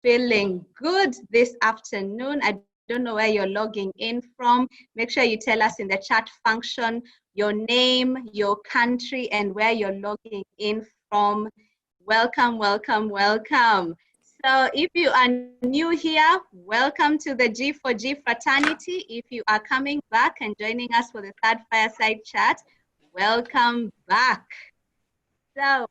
feeling good this afternoon. I don't know where you're logging in from. Make sure you tell us in the chat function your name, your country, and where you're logging in from. Welcome, welcome, welcome. So if you are new here, welcome to the G4G fraternity. If you are coming back and joining us for the third fireside chat, welcome back. So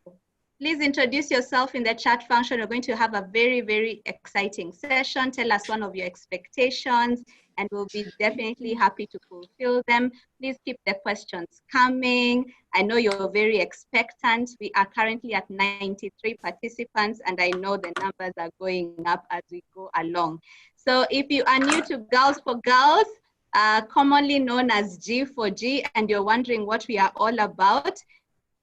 please introduce yourself in the chat function. We're going to have a very, very exciting session. Tell us one of your expectations, and we'll be definitely happy to fulfill them. Please keep the questions coming. I know you're very expectant. We are currently at 93 participants, and I know the numbers are going up as we go along. So if you are new to Girls for Girls, commonly known as G4G, and you're wondering what we are all about,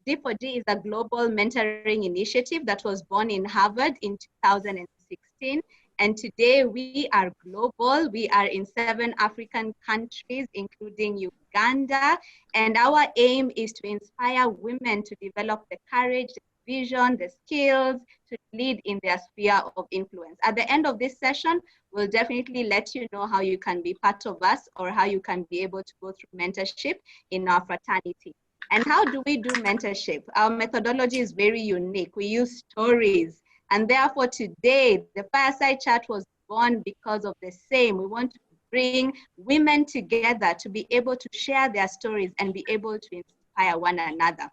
G4G is a global mentoring initiative that was born in Harvard in 2016. And today we are global. We are in 7 African countries, including Uganda. And our aim is to inspire women to develop the courage, the vision, the skills to lead in their sphere of influence. At the end of this session, we'll definitely let you know how you can be part of us or how you can be able to go through mentorship in our fraternity. And how do we do mentorship? Our methodology is very unique. We use stories. And therefore today, the fireside chat was born because of the same. We want to bring women together to be able to share their stories and be able to inspire one another.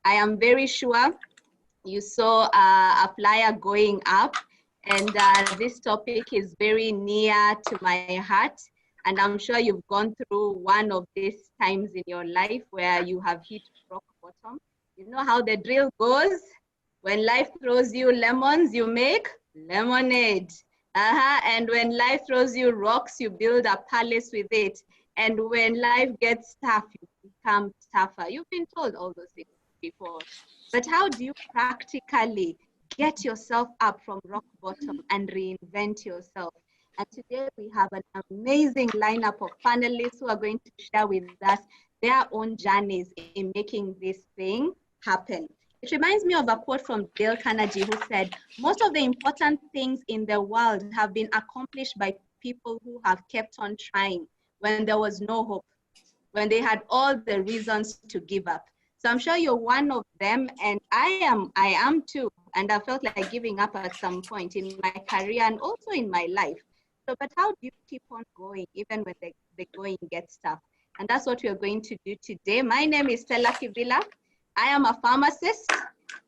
I am very sure you saw a flyer going up, and this topic is very near to my heart. And I'm sure you've gone through one of these times in your life where you have hit rock bottom. You know how the drill goes? When life throws you lemons, you make lemonade. And when life throws you rocks, you build a palace with it. And when life gets tough, you become tougher. You've been told all those things before. But how do you practically get yourself up from rock bottom and reinvent yourself? And today we have an amazing lineup of panelists who are going to share with us their own journeys in making this thing happen. It reminds me of a quote from Dale Carnegie, who said, most of the important things in the world have been accomplished by people who have kept on trying when there was no hope, when they had all the reasons to give up. So I'm sure you're one of them, and I am too. And I felt like giving up at some point in my career and also in my life. So, but how do you keep on going even when the going gets tough? And that's what we're going to do today. My name is Stella Kivila. I am a pharmacist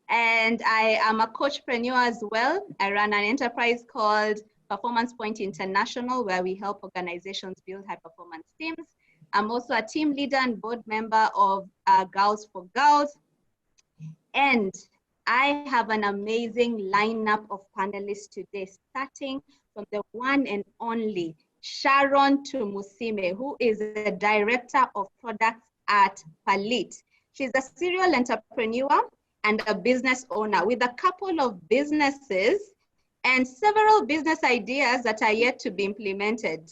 and I am a coachpreneur as well. I run an enterprise called Performance Point International, where we help organizations build high performance teams. I'm also a team leader and board member of Girls for Girls. And I have an amazing lineup of panelists today, starting from the one and only Sharon Tumusiime, who is the Director of Products at Palit. She's a serial entrepreneur and a business owner with a couple of businesses and several business ideas that are yet to be implemented.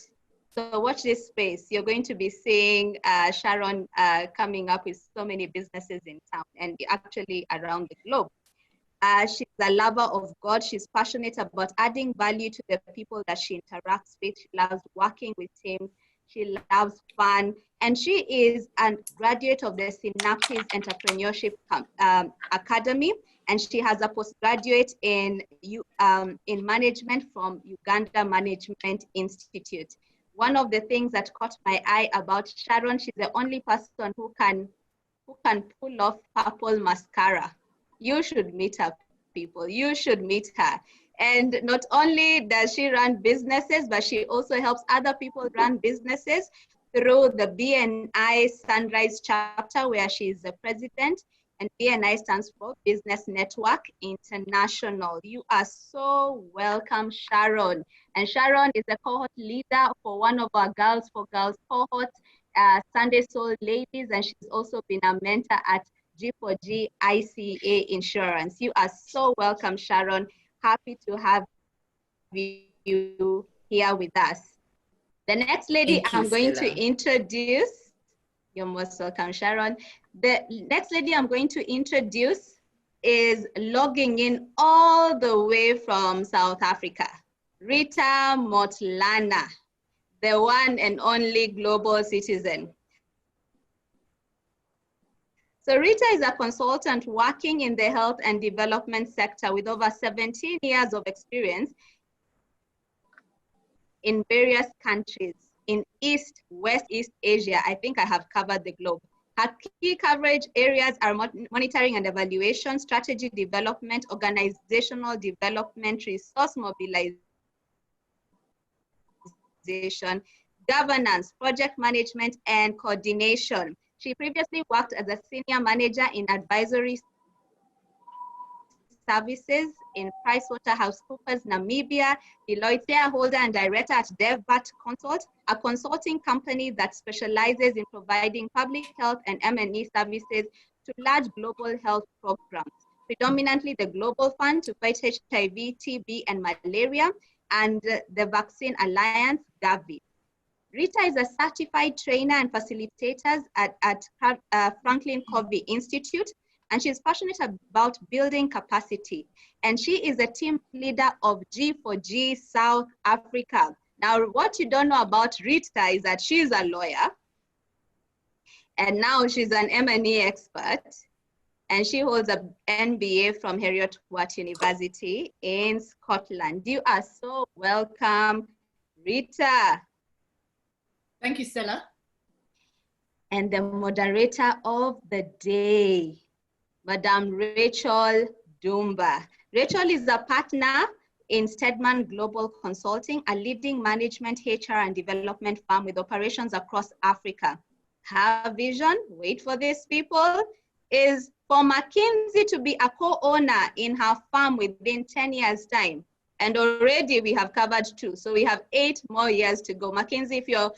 So watch this space. You're going to be seeing Sharon coming up with so many businesses in town and actually around the globe. She's a lover of God. She's passionate about adding value to the people that she interacts with. She loves working with teams. She loves fun. And she is a graduate of the Synapses Entrepreneurship Academy. And she has a postgraduate in management from Uganda Management Institute. One of the things that caught my eye about Sharon, she's the only person who can pull off purple mascara. You should meet her, people. You should meet her. And not only does she run businesses, but she also helps other people run businesses through the BNI Sunrise chapter, where she is the president. And BNI stands for Business Network International. You are so welcome, Sharon. And Sharon is a cohort leader for one of our Girls for Girls cohorts, Sunday Soul Ladies, and she's also been a mentor at G4G ICA Insurance. You are so welcome, Sharon. Happy to have you here with us. The next lady I'm going to introduce, you're most welcome, Sharon. The next lady I'm going to introduce is logging in all the way from South Africa. Rita Motlana, the one and only global citizen. So Rita is a consultant working in the health and development sector with over 17 years of experience in various countries in East, West, East Asia. I think I have covered the globe. Her key coverage areas are monitoring and evaluation, strategy development, organizational development, resource mobilization, governance, project management, and coordination. She previously worked as a senior manager in advisory services in PricewaterhouseCoopers, Namibia, Deloitte shareholder and director at DevBat Consult, a consulting company that specializes in providing public health and M&E services to large global health programs, predominantly the Global Fund to fight HIV, TB, and malaria, and the Vaccine Alliance, Gavi. Rita is a certified trainer and facilitator at Franklin Covey Institute, and she's passionate about building capacity. And she is a team leader of G4G South Africa. Now, what you don't know about Rita is that she's a lawyer, and now she's an M&E expert, and she holds an MBA from Heriot-Watt University in Scotland. You are so welcome, Rita. Thank you, Stella. And the moderator of the day, Madam Rachel Dumba. Rachel is a partner in Stedman Global Consulting, a leading management, HR, and development firm with operations across Africa. Her vision, wait for this, people, is for McKinsey to be a co-owner in her firm within 10 years' time. And already we have covered 2, so we have 8 more years to go. McKinsey, if you're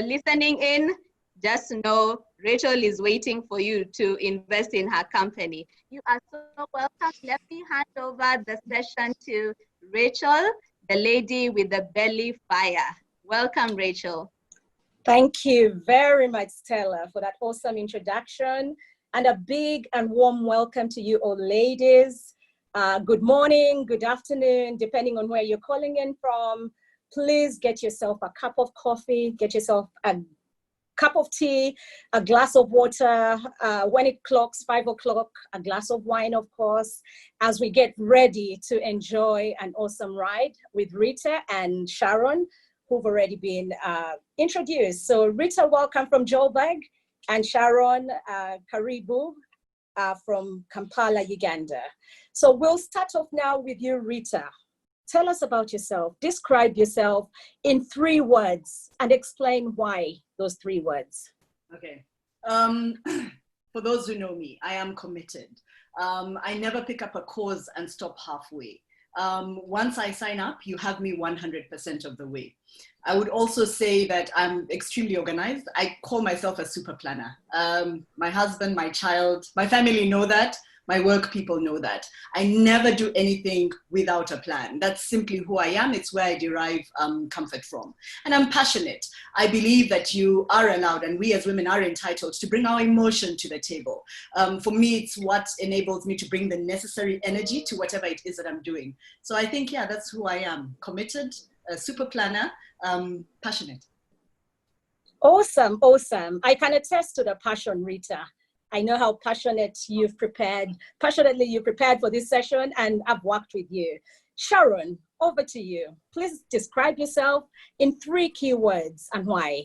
listening in, just know Rachel is waiting for you to invest in her company. You are so welcome. Let me hand over the session to Rachel, the lady with the belly fire. Welcome, Rachel. Thank you very much, Stella, for that awesome introduction, and a big and warm welcome to you all ladies. Good morning, good afternoon, depending on where you're calling in from. Please get yourself a cup of coffee, get yourself a cup of tea, a glass of water. When it clocks 5 o'clock, a glass of wine, of course, as we get ready to enjoy an awesome ride with Rita and Sharon, who've already been introduced. So Rita, welcome from Joburg, and Sharon, Karibu from Kampala, Uganda. So we'll start off now with you, Rita. Tell us about yourself. Describe yourself in 3 words and explain why those 3 words. Okay. For those who know me, I am committed. I never pick up a cause and stop halfway. Once I sign up, you have me 100% of the way. I would also say that I'm extremely organized. I call myself a super planner. My husband, my child, my family know that. My work people know that. I never do anything without a plan. That's simply who I am. It's where I derive comfort from. And I'm passionate. I believe that you are allowed, and we as women are entitled to bring our emotion to the table. For me, it's what enables me to bring the necessary energy to whatever it is that I'm doing. So I think, yeah, that's who I am. Committed, a super planner, passionate. Awesome, awesome. I can attest to the passion, Rita. I know how passionately you've prepared for this session, and I've worked with you. Sharon, over to you. Please describe yourself in 3 key words and why.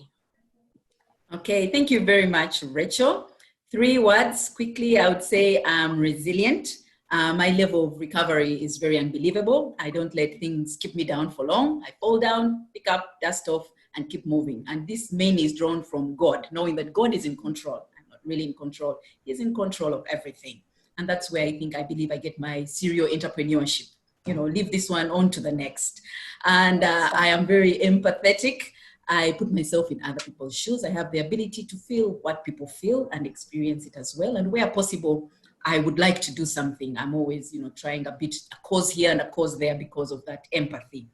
Okay, thank you very much, Rachel. 3 words, quickly, I would say I'm resilient. My level of recovery is very unbelievable. I don't let things keep me down for long. I fall down, pick up, dust off, and keep moving. And this mainly is drawn from God, knowing that God is in control. Really in control. He's in control of everything. And that's where I believe I get my serial entrepreneurship. You know, leave this one on to the next. And I am very empathetic. I put myself in other people's shoes. I have the ability to feel what people feel and experience it as well. And where possible, I would like to do something. I'm always, trying a cause here and a cause there because of that empathy.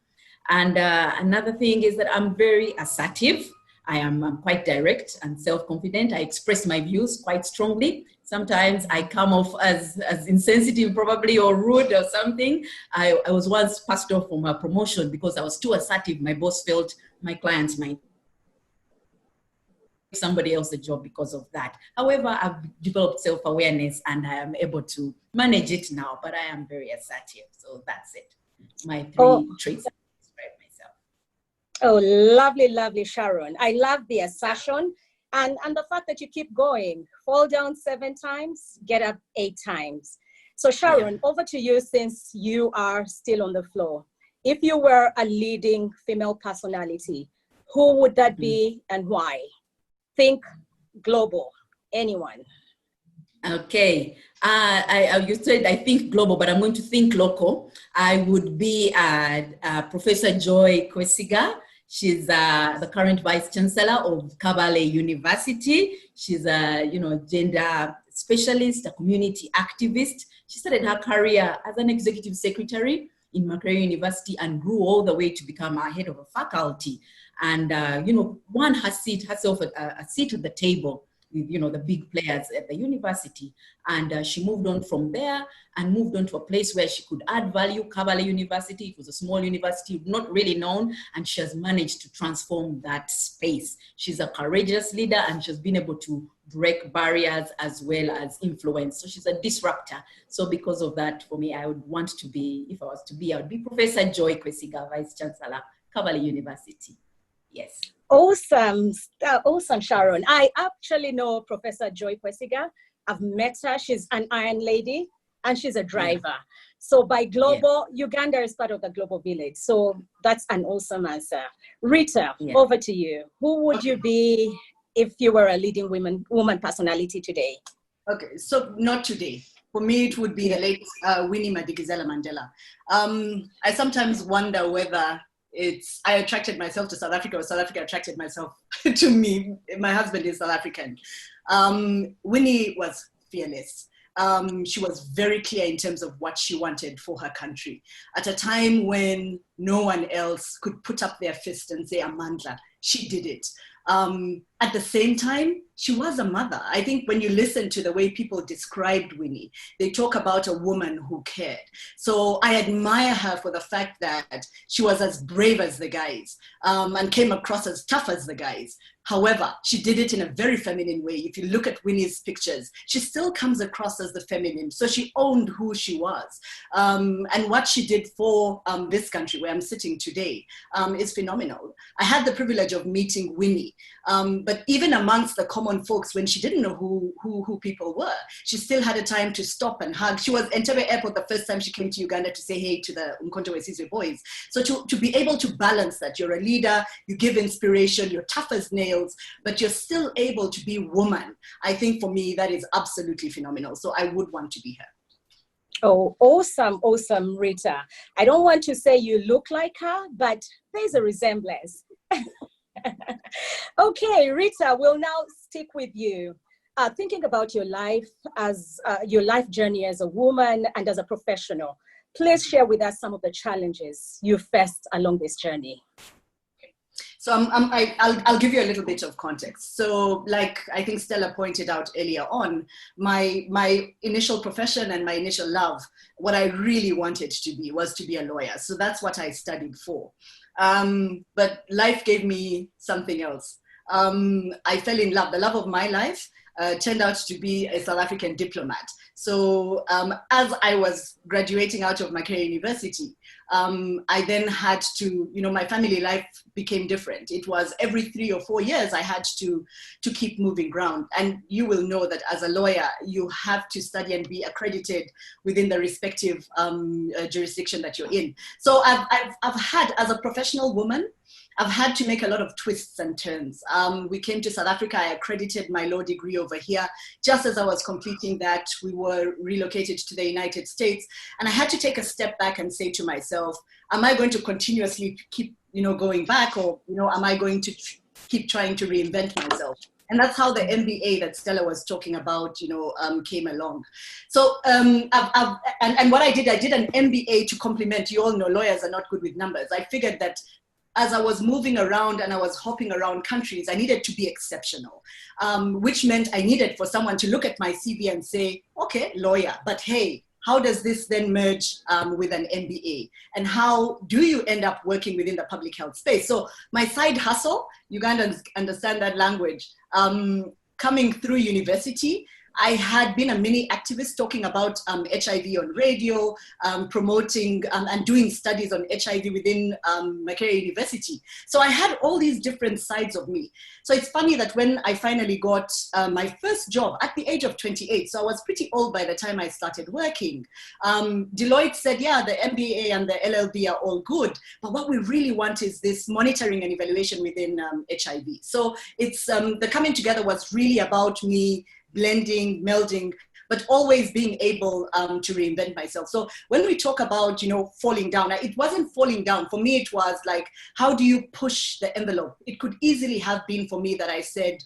And another thing is that I'm very assertive. I'm quite direct and self-confident. I express my views quite strongly. Sometimes I come off as insensitive probably or rude or something. I was once passed off from a promotion because I was too assertive. My boss felt my clients might give somebody else the job because of that. However, I've developed self-awareness and I am able to manage it now, but I am very assertive. So that's it. My three traits that describe myself. Oh, lovely, lovely, Sharon. I love the assertion and the fact that you keep going. Fall down 7 times, get up 8 times. So Sharon, over to you since you are still on the floor. If you were a leading female personality, who would that be and why? Think global, anyone. Okay, you said I think global, but I'm going to think local. I would be Professor Joy Kwesiga. She's the current Vice Chancellor of Kabale University. She's a gender specialist, a community activist. She started her career as an executive secretary in Makerere University and grew all the way to become a head of a faculty. And won herself a seat at the table with the big players at the university, and she moved on from there and moved on to a place where she could add value. Kabale University, it was a small university, not really known, and she has managed to transform that space. She's a courageous leader and she's been able to break barriers as well as influence. So she's a disruptor. So because of that, for me, I would want to be, if I was to be, I would be Professor Joy Kwesiga, Vice Chancellor, Kabale University. Yes. Awesome, awesome, Sharon. I actually know Professor Joy Kwesiga. I've met her. She's an Iron Lady and she's a driver. Yeah. So by global, Uganda is part of the global village. So that's an awesome answer. Rita, over to you. Who would you be if you were a leading woman personality today? Okay, so not today. For me, it would be the late Winnie Madikizela Mandela. I sometimes wonder whether I attracted myself to South Africa or South Africa attracted myself to me. My husband is South African. Winnie was fearless. She was very clear in terms of what she wanted for her country. At a time when no one else could put up their fist and say, Amandla, she did it. At the same time, she was a mother. I think when you listen to the way people described Winnie, they talk about a woman who cared. So I admire her for the fact that she was as brave as the guys and came across as tough as the guys. However, she did it in a very feminine way. If you look at Winnie's pictures, she still comes across as the feminine. So she owned who she was. And what she did for this country where I'm sitting today is phenomenal. I had the privilege of meeting Winnie. But even amongst the common folks, when she didn't know who people were, she still had a time to stop and hug. She was Entebbe Airport the first time she came to Uganda to say hey to the Umkhonto Wesizwe boys. So to be able to balance that, you're a leader, you give inspiration, you're tough as nails, but you're still able to be woman. I think for me, that is absolutely phenomenal. So I would want to be her. Oh, awesome, awesome, Rita. I don't want to say you look like her, but there's a resemblance. Okay, Rita, we'll now stick with you. Thinking about your life as your life journey as a woman and as a professional, please share with us some of the challenges you faced along this journey. So I'll give you a little bit of context. So like I think Stella pointed out earlier on, my initial profession and my initial love, what I really wanted to be was to be a lawyer. So that's what I studied for. But life gave me something else. I fell in love. The love of my life turned out to be a South African diplomat. So as I was graduating out of Makerere University, I then had to, my family life became different. It was every 3 or 4 years I had to keep moving ground. And you will know that as a lawyer, you have to study and be accredited within the respective jurisdiction that you're in. So I've had, as a professional woman, I've had to make a lot of twists and turns. We came to South Africa, I accredited my law degree over here. Just as I was completing that, we were relocated to the United States. And I had to take a step back and say to myself, am I going to continuously keep, going back, or, am I going to keep trying to reinvent myself? And that's how the MBA that Stella was talking about, came along. So, and what I did an MBA to complement, you all know lawyers are not good with numbers. I figured that as I was moving around and I was hopping around countries, I needed to be exceptional, which meant I needed for someone to look at my CV and say, okay, lawyer, but hey, how does this then merge with an MBA? And how do you end up working within the public health space? So my side hustle, Ugandans understand that language, coming through university, I had been a mini activist talking about HIV on radio, promoting and doing studies on HIV within Makerere University. So I had all these different sides of me. So it's funny that when I finally got my first job at the age of 28, so I was pretty old by the time I started working, Deloitte said, yeah, the MBA and the LLB are all good, but what we really want is this monitoring and evaluation within HIV. So it's the coming together was really about me blending, melding, but always being able to reinvent myself. So when we talk about, falling down, it wasn't falling down. For me, it was like, how do you push the envelope? It could easily have been for me that I said,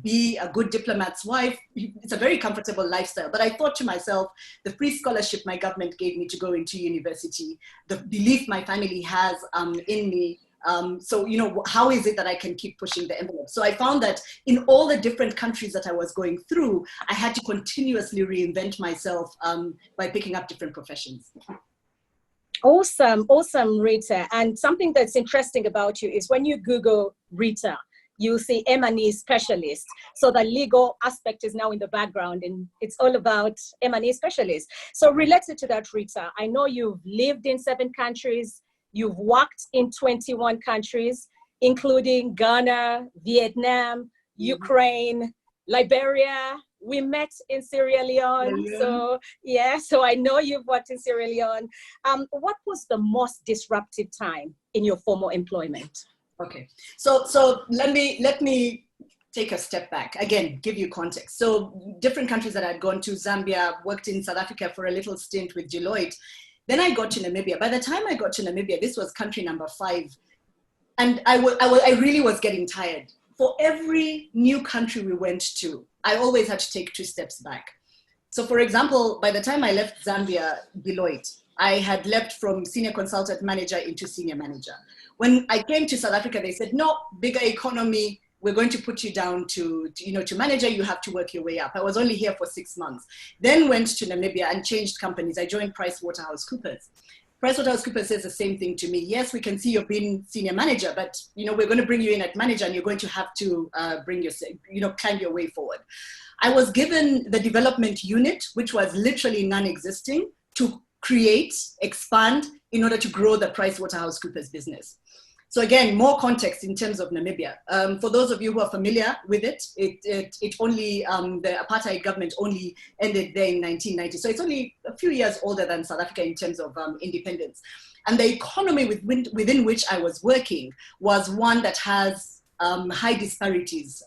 be a good diplomat's wife. It's a very comfortable lifestyle. But I thought to myself, the free scholarship my government gave me to go into university, the belief my family has in me, so, how is it that I can keep pushing the envelope? So I found that in all the different countries that I was going through, I had to continuously reinvent myself by picking up different professions. Awesome, Rita. And something that's interesting about you is when you Google Rita, you see M&E specialist. So the legal aspect is now in the background and it's all about M&E specialist. So related to that, Rita, I know you've lived in 7 countries. You've worked in 21 countries, including Ghana, Vietnam, Ukraine, Liberia. We met in Sierra Leone. So I know you've worked in Sierra Leone. What was the most disruptive time in your former employment? Okay, so let me take a step back. Again, give you context. So different countries that I'd gone to, Zambia, worked in South Africa for a little stint with Deloitte. Then I got to Namibia. By the time I got to Namibia, this was country number 5. And I really was getting tired. For every new country we went to, I always had to take 2 steps back. So for example, by the time I left Zambia, Deloitte, I had left from senior consultant manager into senior manager. When I came to South Africa, they said, no, bigger economy, we're going to put you down to manager, you have to work your way up. I was only here for 6 months. Then went to Namibia and changed companies. I joined PricewaterhouseCoopers. PricewaterhouseCoopers says the same thing to me. Yes, we can see you've been senior manager, but we're going to bring you in at manager and you're going to have to climb your way forward. I was given the development unit, which was literally non-existing, to create, expand in order to grow the PricewaterhouseCoopers business. So again, more context in terms of Namibia. For those of you who are familiar with it only, the apartheid government only ended there in 1990. So it's only a few years older than South Africa in terms of independence. And the economy within which I was working was one that has high disparities.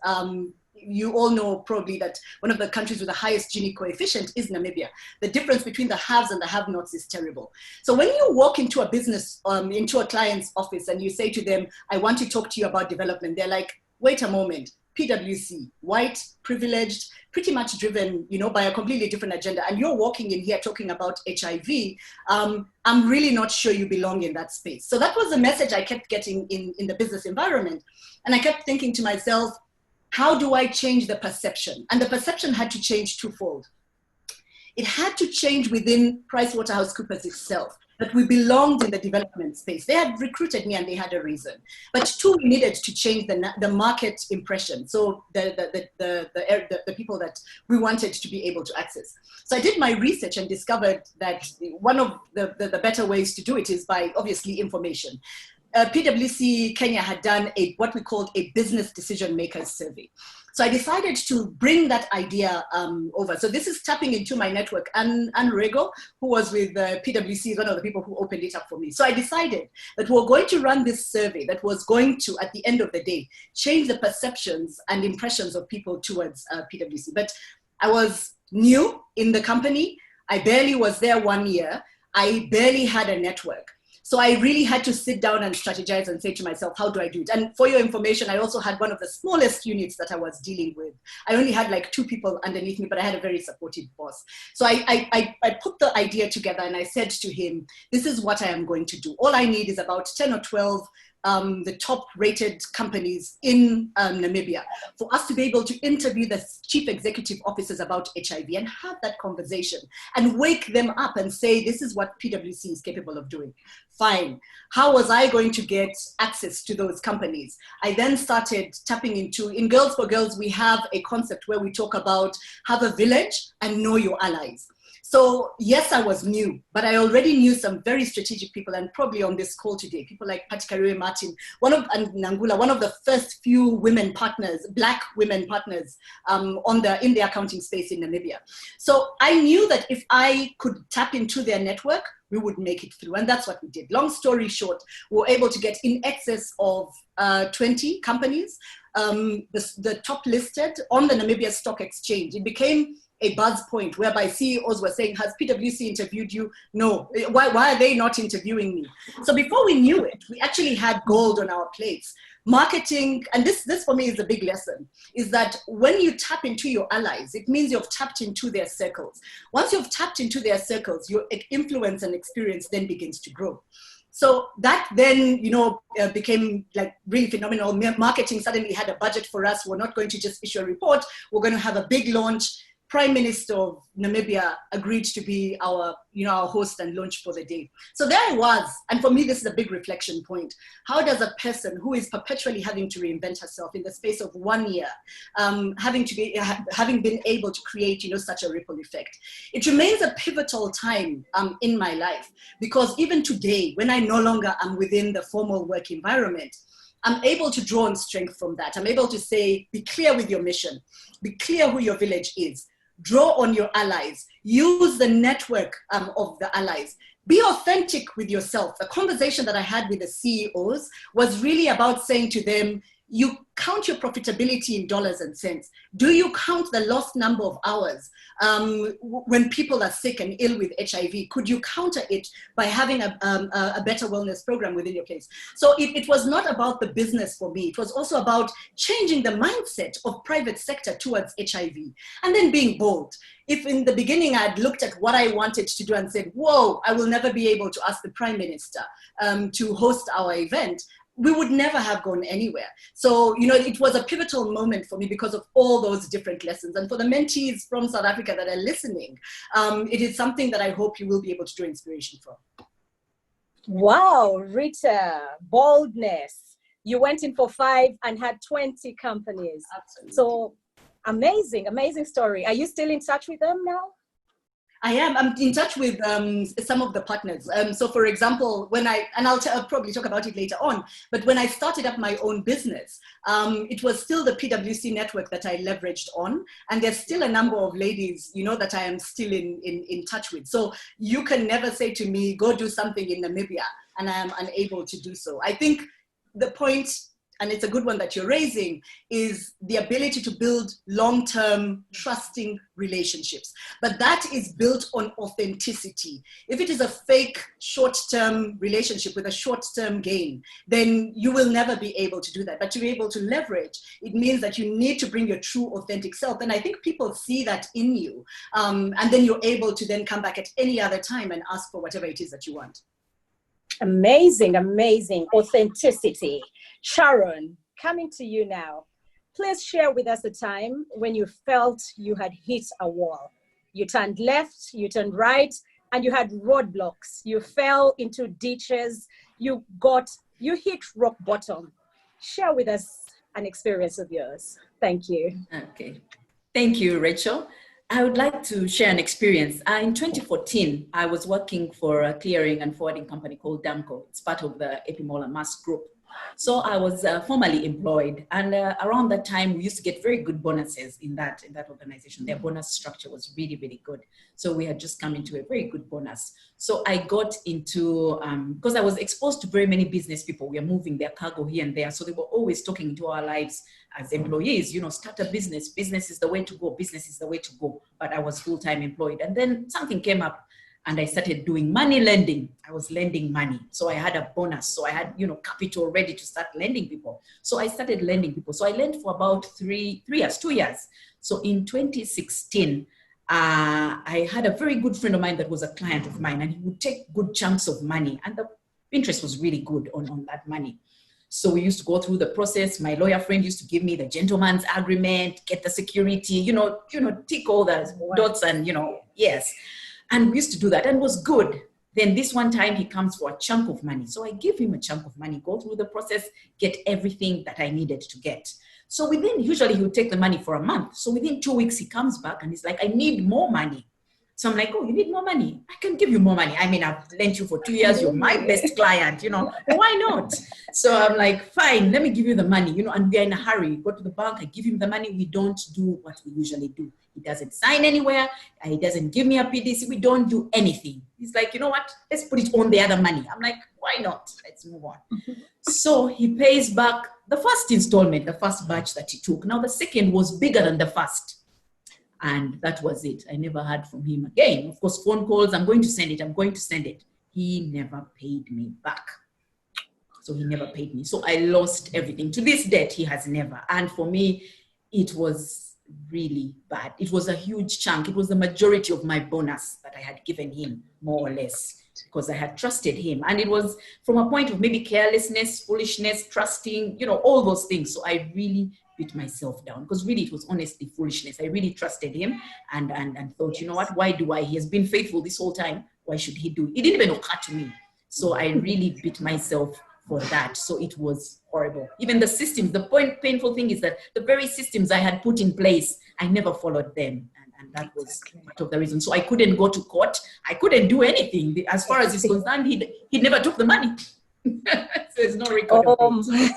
You all know probably that one of the countries with the highest Gini coefficient is Namibia. The difference between the haves and the have-nots is terrible. So when you walk into a business, into a client's office and you say to them, I want to talk to you about development, they're like, wait a moment, PwC, white, privileged, pretty much driven, by a completely different agenda. And you're walking in here talking about HIV. I'm really not sure you belong in that space. So that was the message I kept getting in the business environment. And I kept thinking to myself, how do I change the perception? And the perception had to change twofold. It had to change within PricewaterhouseCoopers itself, that we belonged in the development space. They had recruited me and they had a reason. But 2, we needed to change the market impression. So the people that we wanted to be able to access. So I did my research and discovered that one of the better ways to do it is by obviously information. PwC Kenya had done what we called a business decision makers survey. So I decided to bring that idea over. So this is tapping into my network. And Rego, who was with PwC, is one of the people who opened it up for me. So I decided that we're going to run this survey that was going to, at the end of the day, change the perceptions and impressions of people towards PwC. But I was new in the company. I barely was there 1 year. I barely had a network. So I really had to sit down and strategize and say to myself, how do I do it? And for your information, I also had one of the smallest units that I was dealing with. I only had like 2 people underneath me, but I had a very supportive boss. So I put the idea together and I said to him, this is what I am going to do. All I need is about 10 or 12 the top rated companies in Namibia, for us to be able to interview the chief executive officers about HIV and have that conversation and wake them up and say, this is what PwC is capable of doing. Fine. How was I going to get access to those companies? I then started tapping into, in Girls for Girls, we have a concept where we talk about have a village and know your allies. So yes, I was new, but I already knew some very strategic people, and probably on this call today, people like Patikariwe Martin, and Nangula, one of the first few women partners, Black women partners in the accounting space in Namibia. So I knew that if I could tap into their network, we would make it through. And that's what we did. Long story short, we were able to get in excess of 20 companies, the top listed on the Namibia Stock Exchange. It became a buzz point whereby CEOs were saying, has PwC interviewed you? No. Why are they not interviewing me? So before we knew it, we actually had gold on our plates. Marketing, and this for me is a big lesson, is that when you tap into your allies, it means you've tapped into their circles. Once you've tapped into their circles, your influence and experience then begins to grow. So that then, became like really phenomenal. Marketing suddenly had a budget for us. We're not going to just issue a report. We're going to have a big launch. Prime Minister of Namibia agreed to be our host and launch for the day. So there I was. And for me, this is a big reflection point. How does a person who is perpetually having to reinvent herself in the space of 1 year, having been able to create, such a ripple effect? It remains a pivotal time in my life, because even today, when I no longer am within the formal work environment, I'm able to draw on strength from that. I'm able to say, be clear with your mission, be clear who your village is, draw on your allies, use the network of the allies, be authentic with yourself. The conversation that I had with the CEOs was really about saying to them, you count your profitability in dollars and cents. Do you count the lost number of hours when people are sick and ill with HIV? Could you counter it by having a better wellness program within your place? So it was not about the business for me. It was also about changing the mindset of private sector towards HIV, and then being bold. If in the beginning I'd looked at what I wanted to do and said, whoa, I will never be able to ask the Prime Minister to host our event, we would never have gone anywhere. So, it was a pivotal moment for me because of all those different lessons. And for the mentees from South Africa that are listening, it is something that I hope you will be able to draw inspiration from. Wow, Rita, boldness. You went in for 5 and had 20 companies. Absolutely. So amazing, amazing story. Are you still in touch with them now? I am. I'm in touch with some of the partners. So for example, I'll probably talk about it later on, but when I started up my own business, it was still the PwC network that I leveraged on. And there's still a number of ladies, that I am still in touch with. So you can never say to me, go do something in Namibia, and I am unable to do so. I think the point, and it's a good one that you're raising, is the ability to build long-term trusting relationships. But that is built on authenticity. If it is a fake short-term relationship with a short-term gain, then you will never be able to do that. But to be able to leverage, it means that you need to bring your true authentic self. And I think people see that in you. And then you're able to then come back at any other time and ask for whatever it is that you want. Amazing, amazing authenticity. Sharon, coming to you now. Please share with us a time when you felt you had hit a wall. You turned left, you turned right, and you had roadblocks. You fell into ditches. You hit rock bottom. Share with us an experience of yours. Thank you. Okay. Thank you, Rachel. I would like to share an experience. In 2014, I was working for a clearing and forwarding company called Damco. It's part of the Epimola Mass Group. So I was formally employed, and around that time we used to get very good bonuses in that organization. Their bonus structure was really, really good. So we had just come into a very good bonus. So I got into, because I was exposed to very many business people. We are moving their cargo here and there. So they were always talking into our lives as employees, start a business. Business is the way to go. Business is the way to go. But I was full-time employed. And then something came up, and I started doing money lending. I was lending money. So I had a bonus. So I had, capital ready to start lending people. So I started lending people. So I lent for about 2 years. So in 2016, I had a very good friend of mine that was a client of mine, and he would take good chunks of money, and the interest was really good on that money. So we used to go through the process. My lawyer friend used to give me the gentleman's agreement, get the security, tick all the dots and, yes. And we used to do that and it was good. Then this one time he comes for a chunk of money. So I give him a chunk of money, go through the process, get everything that I needed to get. So usually he would take the money for a month. So within 2 weeks, he comes back and he's like, I need more money. So I'm like, oh, you need more money? I can give you more money. I mean, I've lent you for 2 years. You're my best client, why not? So I'm like, fine, let me give you the money, and we're in a hurry. Go to the bank, I give him the money. We don't do what we usually do. He doesn't sign anywhere. He doesn't give me a PDC. We don't do anything. He's like, you know what? Let's put it on the other money. I'm like, why not? Let's move on. So he pays back the first installment, the first batch that he took. Now the second was bigger than the first. And that was it. I never heard from him again. Of course, phone calls, I'm going to send it. He never paid me back. So he never paid me. So I lost everything. To this date, he has never. And for me, it was really bad. It was a huge chunk. It was the majority of my bonus that I had given him, more or less, because I had trusted him. And it was from a point of maybe carelessness, foolishness, trusting, all those things. So I really beat myself down because really it was honestly foolishness. I really trusted him and thought, you know what, why do I? He has been faithful this whole time. Why should he do it? It didn't even occur to me. So I really beat myself for that. So it was horrible. Even the systems, the painful thing is that the very systems I had put in place, I never followed them. And that was part of the reason. So I couldn't go to court. I couldn't do anything. As far as he's concerned, he never took the money. So there's no record of it.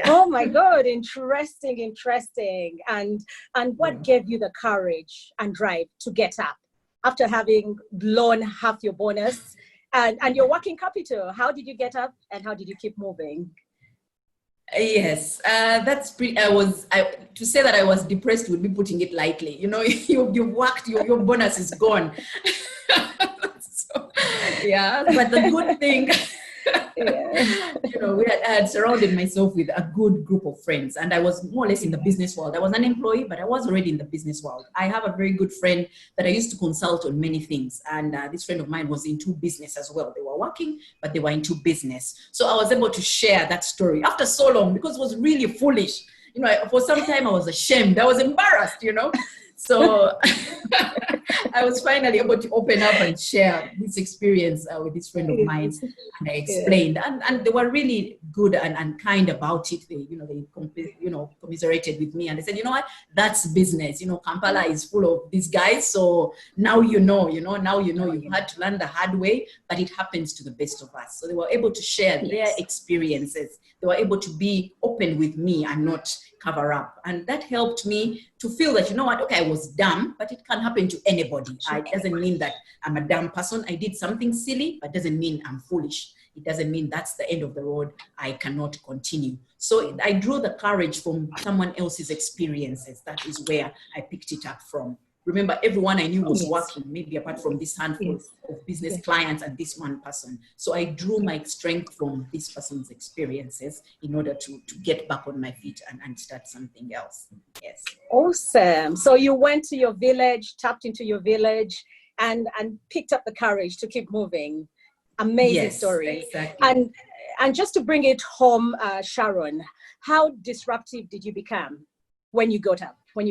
Oh my God, interesting. And what gave you the courage and drive to get up after having blown half your bonus and your working capital? How did you get up and how did you keep moving? Yes, that's pretty. To say that I was depressed would be putting it lightly. You've worked, your bonus is gone. So, yeah, but the good thing. I had surrounded myself with a good group of friends and I was more or less in the business world. I was an employee, but I was already in the business world. I have a very good friend that I used to consult on many things. And this friend of mine was into business as well. They were working, but they were into business. So I was able to share that story after so long because it was really foolish. For some time I was ashamed. I was embarrassed, So I was finally able to open up and share this experience with this friend of mine. And I explained, and they were really good and kind about it. They, commiserated with me and they said, you know what, that's business. Kampala is full of these guys. So now you've had to learn the hard way, but it happens to the best of us. So they were able to share their experiences. They were able to be open with me and not cover up. And that helped me to feel that, okay, I was dumb, but it can happen to anybody. It doesn't mean that I'm a dumb person. I did something silly, but doesn't mean I'm foolish. It doesn't mean that's the end of the road. I cannot continue. So I drew the courage from someone else's experiences. That is where I picked it up from. Remember, everyone I knew was working, maybe apart from this handful of business clients and this one person. So I drew my strength from this person's experiences in order to get back on my feet and start something else. Yes. Awesome. So you went to your village, tapped into your village and picked up the courage to keep moving. Amazing story. Exactly. And just to bring it home, Sharon, how disruptive did you become when you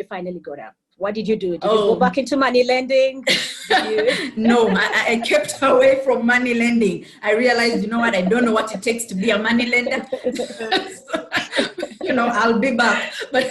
finally got up? What did you do? Did you go back into money lending? No, I kept away from money lending. I realized, I don't know what it takes to be a money lender. So, I'll be back. But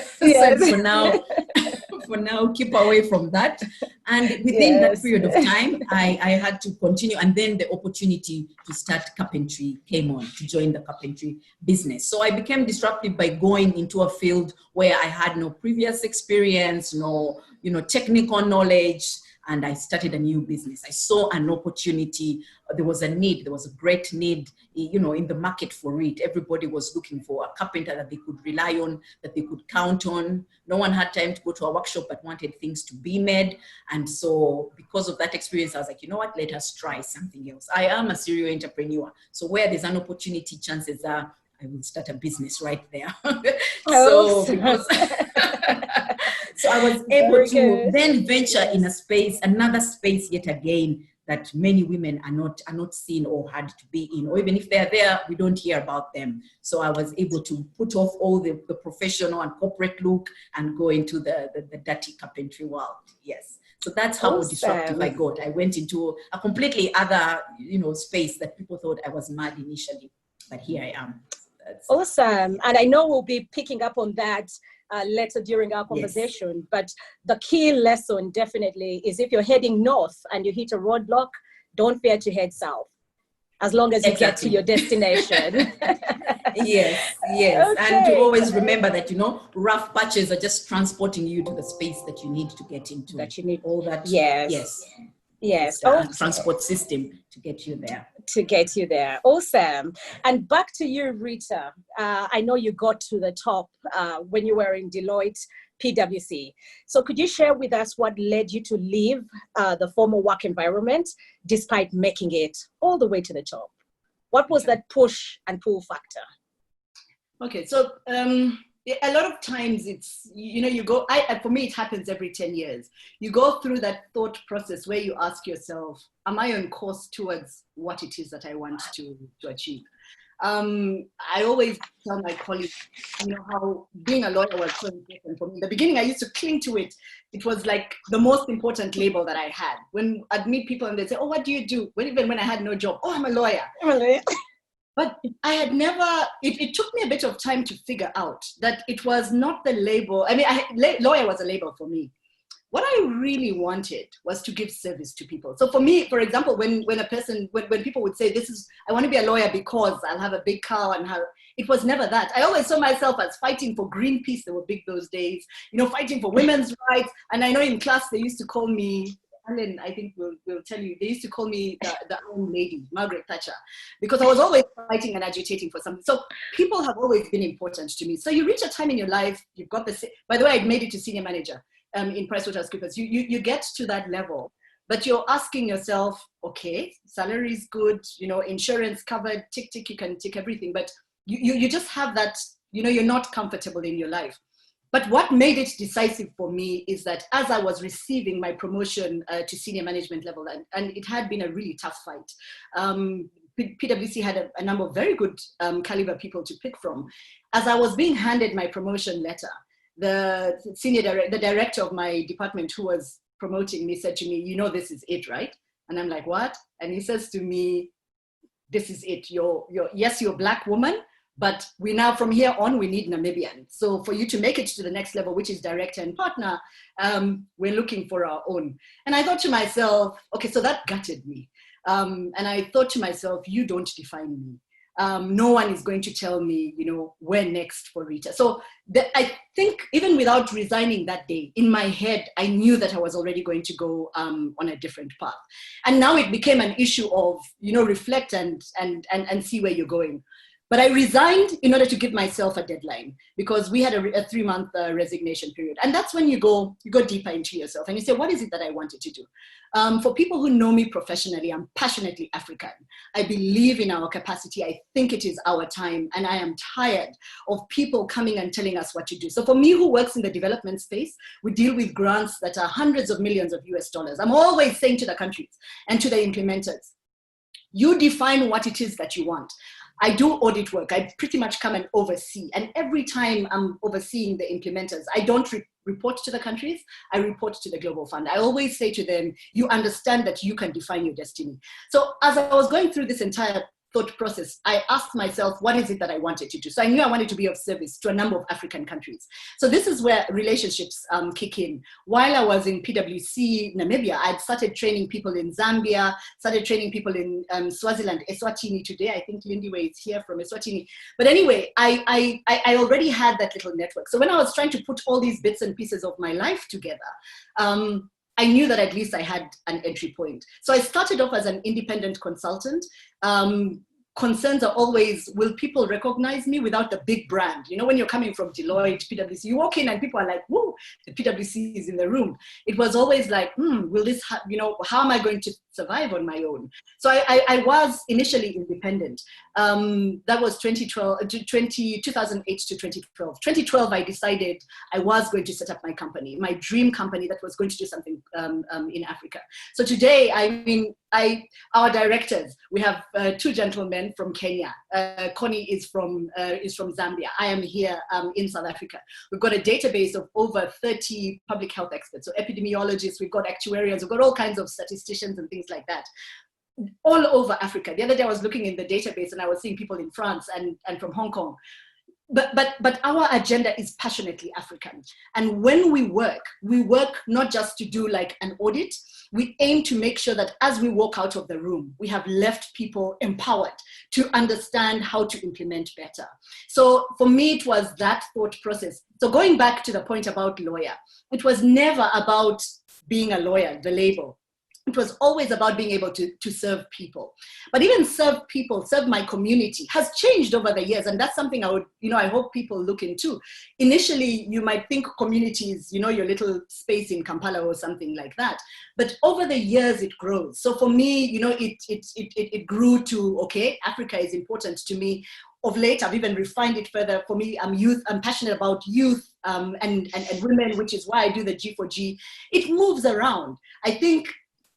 for now, keep away from that. And within that period of time, I had to continue. And then the opportunity to start carpentry came on, to join the carpentry business. So I became disruptive by going into a field where I had no previous experience, no, technical knowledge. And I started a new business. I saw an opportunity. There was a need. There was a great need, in the market for it. Everybody was looking for a carpenter that they could rely on, that they could count on. No one had time to go to a workshop, but wanted things to be made. And so because of that experience, I was like, you know what, let us try something else. I am a serial entrepreneur. So where there's an opportunity, chances are I will start a business right there. So I was able to then venture in another space yet again that many women are not seen or had to be in, or even if they're there, we don't hear about them. So I was able to put off all the professional and corporate look and go into the dirty carpentry world. Yes. So that's how disruptive I got. I went into a completely other, space that people thought I was mad initially, but here I am. Awesome. And I know we'll be picking up on that later during our conversation, yes. But the key lesson definitely is if you're heading north and you hit a roadblock, don't fear to head south, as long as you get to your destination. Yes. Okay. And to always remember that, rough patches are just transporting you to the space that you need to get into. That you need all that. Yes. Transport system to get you there. Awesome. And back to you, Rita. I know you got to the top when you were in Deloitte PwC. So could you share with us what led you to leave the former work environment despite making it all the way to the top? What was that push and pull factor? Okay, so a lot of times it's, you go, for me, it happens every 10 years. You go through that thought process where you ask yourself, am I on course towards what it is that I want to achieve? I always tell my colleagues, how being a lawyer was so important for me. In the beginning, I used to cling to it. It was like the most important label that I had. When I'd meet people and they'd say, oh, what do you do? Even when I had no job, oh, I'm a lawyer. But I had never, it took me a bit of time to figure out that it was not the label. I mean, lawyer was a label for me. What I really wanted was to give service to people. So for me, for example, when people would say, I want to be a lawyer because I'll have a big car and it was never that. I always saw myself as fighting for Greenpeace. They were big those days, fighting for women's rights. And I know in class, they used to call me, Alan, I think will tell you, they used to call me the Iron Lady, Margaret Thatcher, because I was always fighting and agitating for something. So people have always been important to me. So you reach a time in your life, you've got by the way, I'd made it to senior manager in PricewaterhouseCoopers. You get to that level, but you're asking yourself, okay, salary is good, insurance covered, tick, you can tick everything, but you just have that, you're not comfortable in your life. But what made it decisive for me is that as I was receiving my promotion to senior management level, and it had been a really tough fight, PwC had a number of very good caliber people to pick from. As I was being handed my promotion letter, the director of my department who was promoting me said to me, this is it, right? And I'm like, what? And he says to me, this is it. You're a Black woman, but we now, from here on, we need Namibian. So for you to make it to the next level, which is director and partner, we're looking for our own. And I thought to myself, okay, so that gutted me. And I thought to myself, you don't define me. No one is going to tell me, where next for Rita. So I think even without resigning that day, in my head, I knew that I was already going to go on a different path. And now it became an issue of, reflect and see where you're going. But I resigned in order to give myself a deadline because we had a 3-month resignation period. And that's when you go deeper into yourself and you say, what is it that I wanted to do? For people who know me professionally, I'm passionately African. I believe in our capacity. I think it is our time. And I am tired of people coming and telling us what to do. So for me, who works in the development space, we deal with grants that are hundreds of millions of US dollars. I'm always saying to the countries and to the implementers, you define what it is that you want. I do audit work. I pretty much come and oversee. And every time I'm overseeing the implementers, I don't report to the countries, I report to the Global Fund. I always say to them, you understand that you can define your destiny. So as I was going through this entire thought process, I asked myself, what is it that I wanted to do? So I knew I wanted to be of service to a number of African countries. So this is where relationships kick in. While I was in PwC Namibia, I'd started training people in Zambia, started training people in Swaziland, Eswatini today. I think Lindiwe is here from Eswatini. But anyway, I already had that little network. So when I was trying to put all these bits and pieces of my life together, I knew that at least I had an entry point. So I started off as an independent consultant. Concerns are always, will people recognize me without the big brand? When you're coming from Deloitte, PwC, you walk in and people are like, whoa, the PwC is in the room. It was always like, will this, how am I going to survive on my own? So I was initially independent. That was 2008 to 2012. 2012, I decided I was going to set up my company, my dream company that was going to do something in Africa. So today, our directors, we have 2 gentlemen from Kenya. Connie is from Zambia. I am here in South Africa. We've got a database of over 30 public health experts, so epidemiologists, we've got actuarians, we've got all kinds of statisticians and things like that, all over Africa. The other day I was looking in the database and I was seeing people in France and from Hong Kong. But our agenda is passionately African. And when we work not just to do like an audit. We aim to make sure that as we walk out of the room, we have left people empowered to understand how to implement better. So for me, it was that thought process. So going back to the point about lawyer, it was never about being a lawyer, the label. It was always about being able to serve people. But even serve my community has changed over the years. And that's something I hope people look into. Initially, you might think communities, your little space in Kampala or something like that. But over the years, it grows. So for me, it grew to, okay, Africa is important to me. Of late, I've even refined it further. For me, I'm passionate about youth and women, which is why I do the G4G. It moves around. I think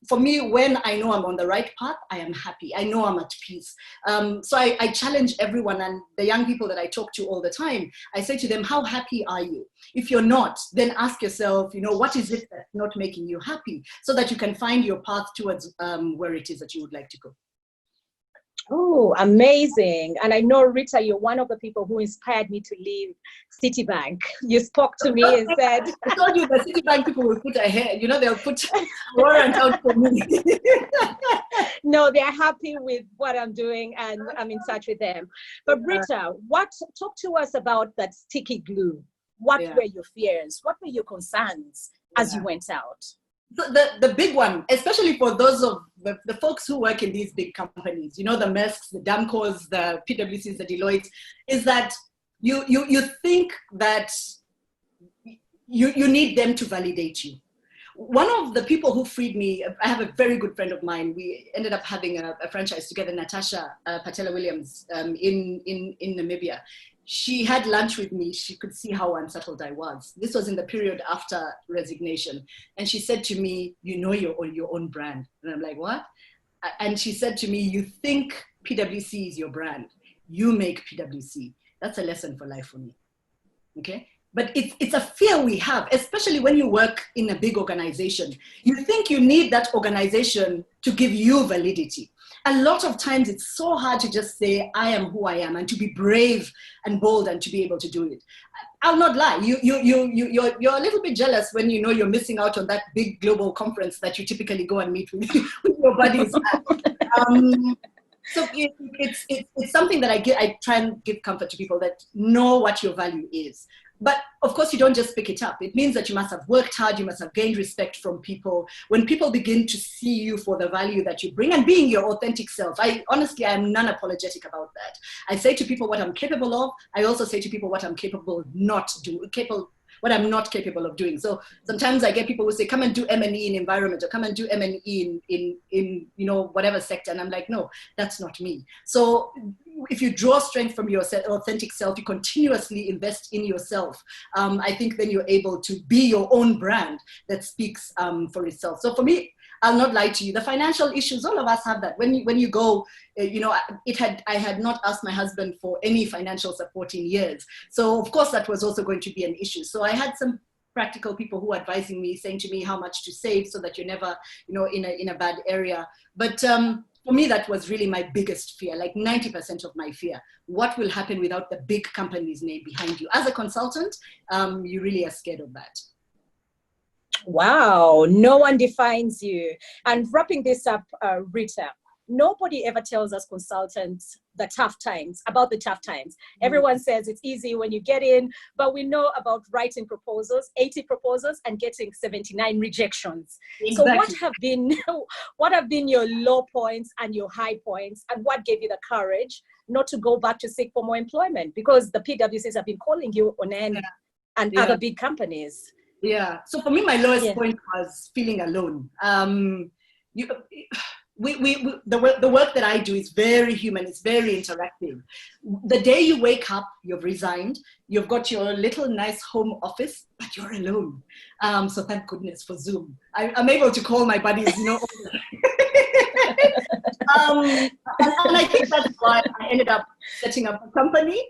for me, when I know I'm on the right path, I am happy. I know I'm at peace. So I challenge everyone, and the young people that I talk to all the time, I say to them, how happy are you? If you're not, then ask yourself, what is it that's not making you happy, so that you can find your path towards where it is that you would like to go. Oh, amazing. And I know, Rita, you're one of the people who inspired me to leave Citibank. You spoke to me and said... I told you the Citibank people will put ahead, they'll put a warrant out for me. No, they're happy with what I'm doing and I'm in touch with them. But Rita, talk to us about that sticky glue. What were your fears? What were your concerns as you went out? The big one, especially for those of the folks who work in these big companies, the Maersks, the Damcos, the PwCs, the Deloittes, is that you think that you need them to validate you. One of the people who freed me, I have a very good friend of mine. We ended up having a franchise together, Natasha Patella Williams, in Namibia. She had lunch with me. She could see how unsettled I was. This was in the period after resignation. And she said to me, you're on your own brand. And I'm like, what? And she said to me, you think PwC is your brand. You make PwC. That's a lesson for life for me. Okay? But it's a fear we have, especially when you work in a big organization. You think you need that organization to give you validity. A lot of times it's so hard to just say, I am who I am, and to be brave and bold and to be able to do it. I'll not lie. You're a little bit jealous when you're missing out on that big global conference that you typically go and meet with your buddies. So it's something that I try and give comfort to people, that know what your value is. But of course, you don't just pick it up. It means that you must have worked hard, you must have gained respect from people. When people begin to see you for the value that you bring and being your authentic self, I non-apologetic about that. I say to people what I'm capable of. I also say to people what I'm what I'm not capable of doing. So sometimes I get people who say, come and do M&E in environment, or come and do M&E in whatever sector. And I'm like, no, that's not me. So if you draw strength from your authentic self, you continuously invest in yourself, I think then you're able to be your own brand that speaks for itself. So for me, I'll not lie to you, the financial issues, all of us have that. When you go, I had not asked my husband for any financial support in years. So of course that was also going to be an issue. So I had some practical people who were advising me, saying to me how much to save so that you're never, in a bad area. But for me, that was really my biggest fear, like 90% of my fear. What will happen without the big company's name behind you? As a consultant, you really are scared of that. Wow, no one defines you. And wrapping this up, Rita, nobody ever tells us consultants about the tough times. Everyone says it's easy when you get in, but we know about writing proposals, 80 proposals, and getting 79 rejections. Exactly. So what have been your low points and your high points, and what gave you the courage not to go back to seek for more employment? Because the PwCs have been calling you on end, and other big companies. Yeah. So for me, my lowest point was feeling alone. the work that I do is very human. It's very interactive. The day you wake up, you've resigned, you've got your little nice home office, but you're alone. So thank goodness for Zoom. I'm able to call my buddies, you know. And I think that's why I ended up setting up a company,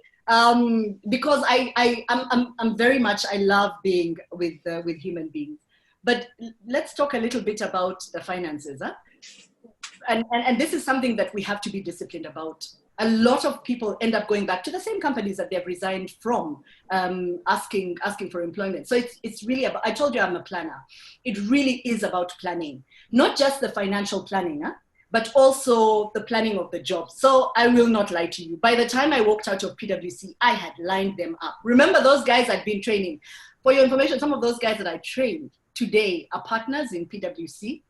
because I'm very much, I love being with human beings. But let's talk a little bit about the finances. Huh? And this is something that we have to be disciplined about. A lot of people end up going back to the same companies that they've resigned from, asking for employment. So it's really about, I told you I'm a planner. It really is about planning, not just the financial planning, but also the planning of the job. So I will not lie to you. By the time I walked out of PwC, I had lined them up. Remember those guys I'd been training? For your information, some of those guys that I trained today are partners in PwC.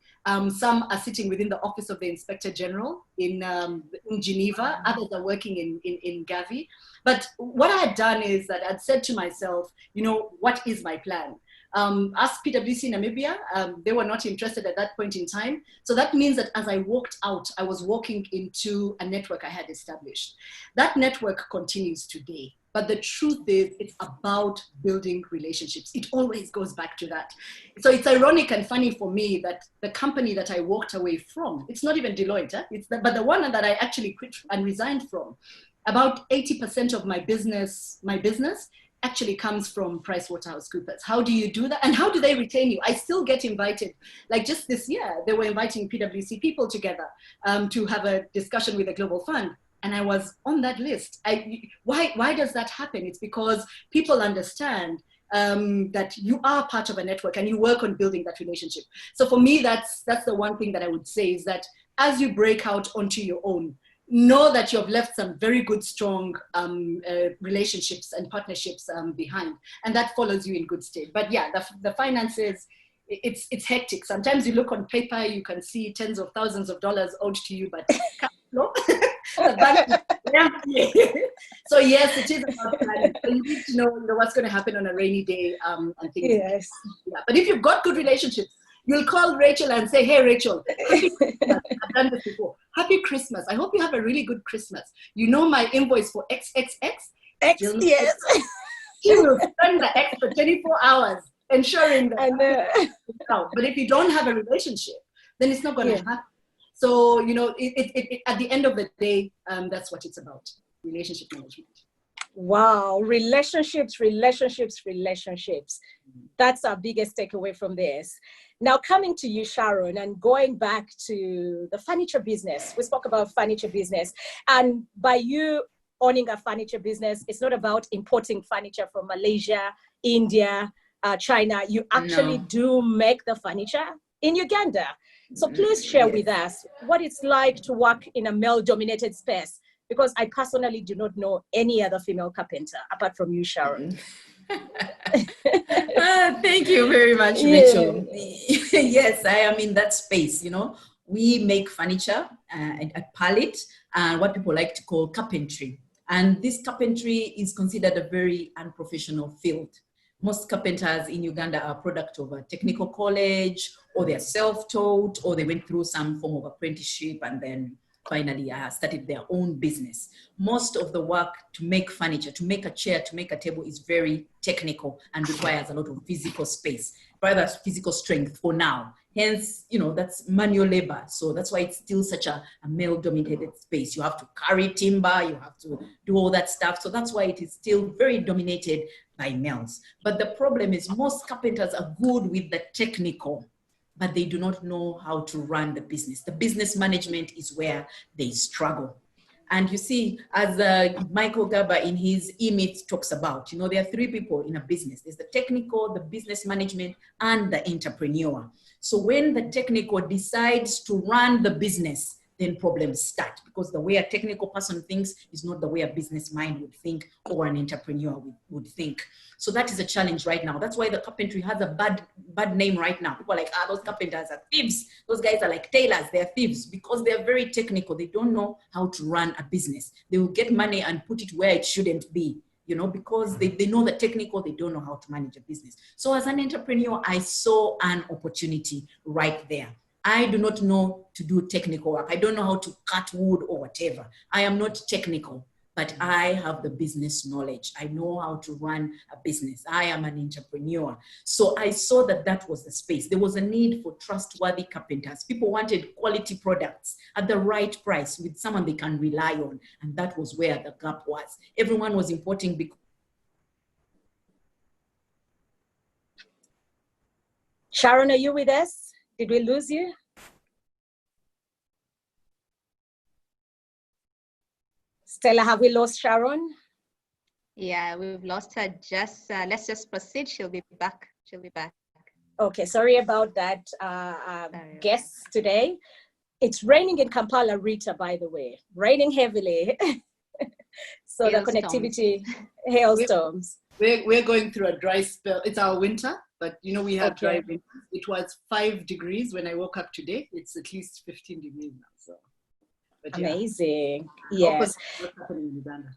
Some are sitting within the Office of the Inspector General in Geneva. Others are working in Gavi. But what I had done is that I'd said to myself, you know, what is my plan? Ask PwC Namibia, they were not interested at that point in time. So that means that as I walked out, I was walking into a network I had established. That network continues today. But the truth is, it's about building relationships. It always goes back to that. So it's ironic and funny for me that the company that I walked away from, it's not even Deloitte, but the one that I actually quit and resigned from, about 80% of my business actually comes from PricewaterhouseCoopers. How do you do that? And how do they retain you? I still get invited. Like just this year, they were inviting PwC people together to have a discussion with a global fund. And I was on that list. Why does that happen? It's because people understand that you are part of a network and you work on building that relationship. So for me, that's the one thing that I would say is that as you break out onto your own, know that you've left some very good, strong relationships and partnerships behind, and that follows you in good state. But yeah, the finances, it's hectic. Sometimes you look on paper, you can see tens of thousands of dollars owed to you, but the bank is empty. So yes, it is about planning. So you need to know what's going to happen on a rainy day and things. Yes. Yeah. But if you've got good relationships, you'll call Rachel and say, hey, Rachel, happy Christmas. I've done this before. Happy Christmas. I hope you have a really good Christmas. You know my invoice for XXX? Yes. You will spend the extra 24 hours ensuring that. But if you don't have a relationship, then it's not going to happen. So, at the end of the day, that's what it's about, relationship management. Wow, relationships. That's our biggest takeaway from this. Now, coming to you, Sharon, and going back to the furniture business. We spoke about furniture business. And by you owning a furniture business, it's not about importing furniture from Malaysia, India, China. You actually do make the furniture in Uganda. So please share with us what it's like to work in a male-dominated space, because I personally do not know any other female carpenter apart from you, Sharon. Thank you very much, Rachel. Yes, I am in that space. We make furniture at pallet and what people like to call carpentry. And this carpentry is considered a very unprofessional field. Most carpenters in Uganda are a product of a technical college, or they're self-taught, or they went through some form of apprenticeship and then finally started their own business. Most of the work to make furniture, to make a chair, to make a table is very technical and requires a lot of physical space, rather physical strength for now. Hence, that's manual labor. So that's why it's still such a male-dominated space. You have to carry timber, you have to do all that stuff. So that's why it is still very dominated by males. But the problem is most carpenters are good with the technical, but they do not know how to run the business. The business management is where they struggle. And you see, as Michael Gaba in his E-Myth talks about, there are three people in a business. There's the technical, the business management, and the entrepreneur. So when the technical decides to run the business, then problems start, because the way a technical person thinks is not the way a business mind would think or an entrepreneur would think. So that is a challenge right now. That's why the carpentry has a bad name right now. People are like, those carpenters are thieves. Those guys are like tailors, they're thieves, because they're very technical. They don't know how to run a business. They will get money and put it where it shouldn't be, because they know the technical, they don't know how to manage a business. So as an entrepreneur, I saw an opportunity right there. I do not know to do technical work. I don't know how to cut wood or whatever. I am not technical, but I have the business knowledge. I know how to run a business. I am an entrepreneur. So I saw that that was the space. There was a need for trustworthy carpenters. People wanted quality products at the right price with someone they can rely on. And that was where the gap was. Everyone was importing big. Sharon, are you with us? Did we lose you? Stella, have we lost Sharon? Yeah, we've lost her. Just let's just proceed. She'll be back. She'll be back. Okay, sorry about that, guests today. It's raining in Kampala, Rita, by the way. Raining heavily. So the connectivity, hailstorms. We're going through a dry spell. It's our winter, but you know, we have dry winter. It was 5 degrees when I woke up today. It's at least 15 degrees now. So, but yeah. Amazing. Yes. What's happening in Uganda?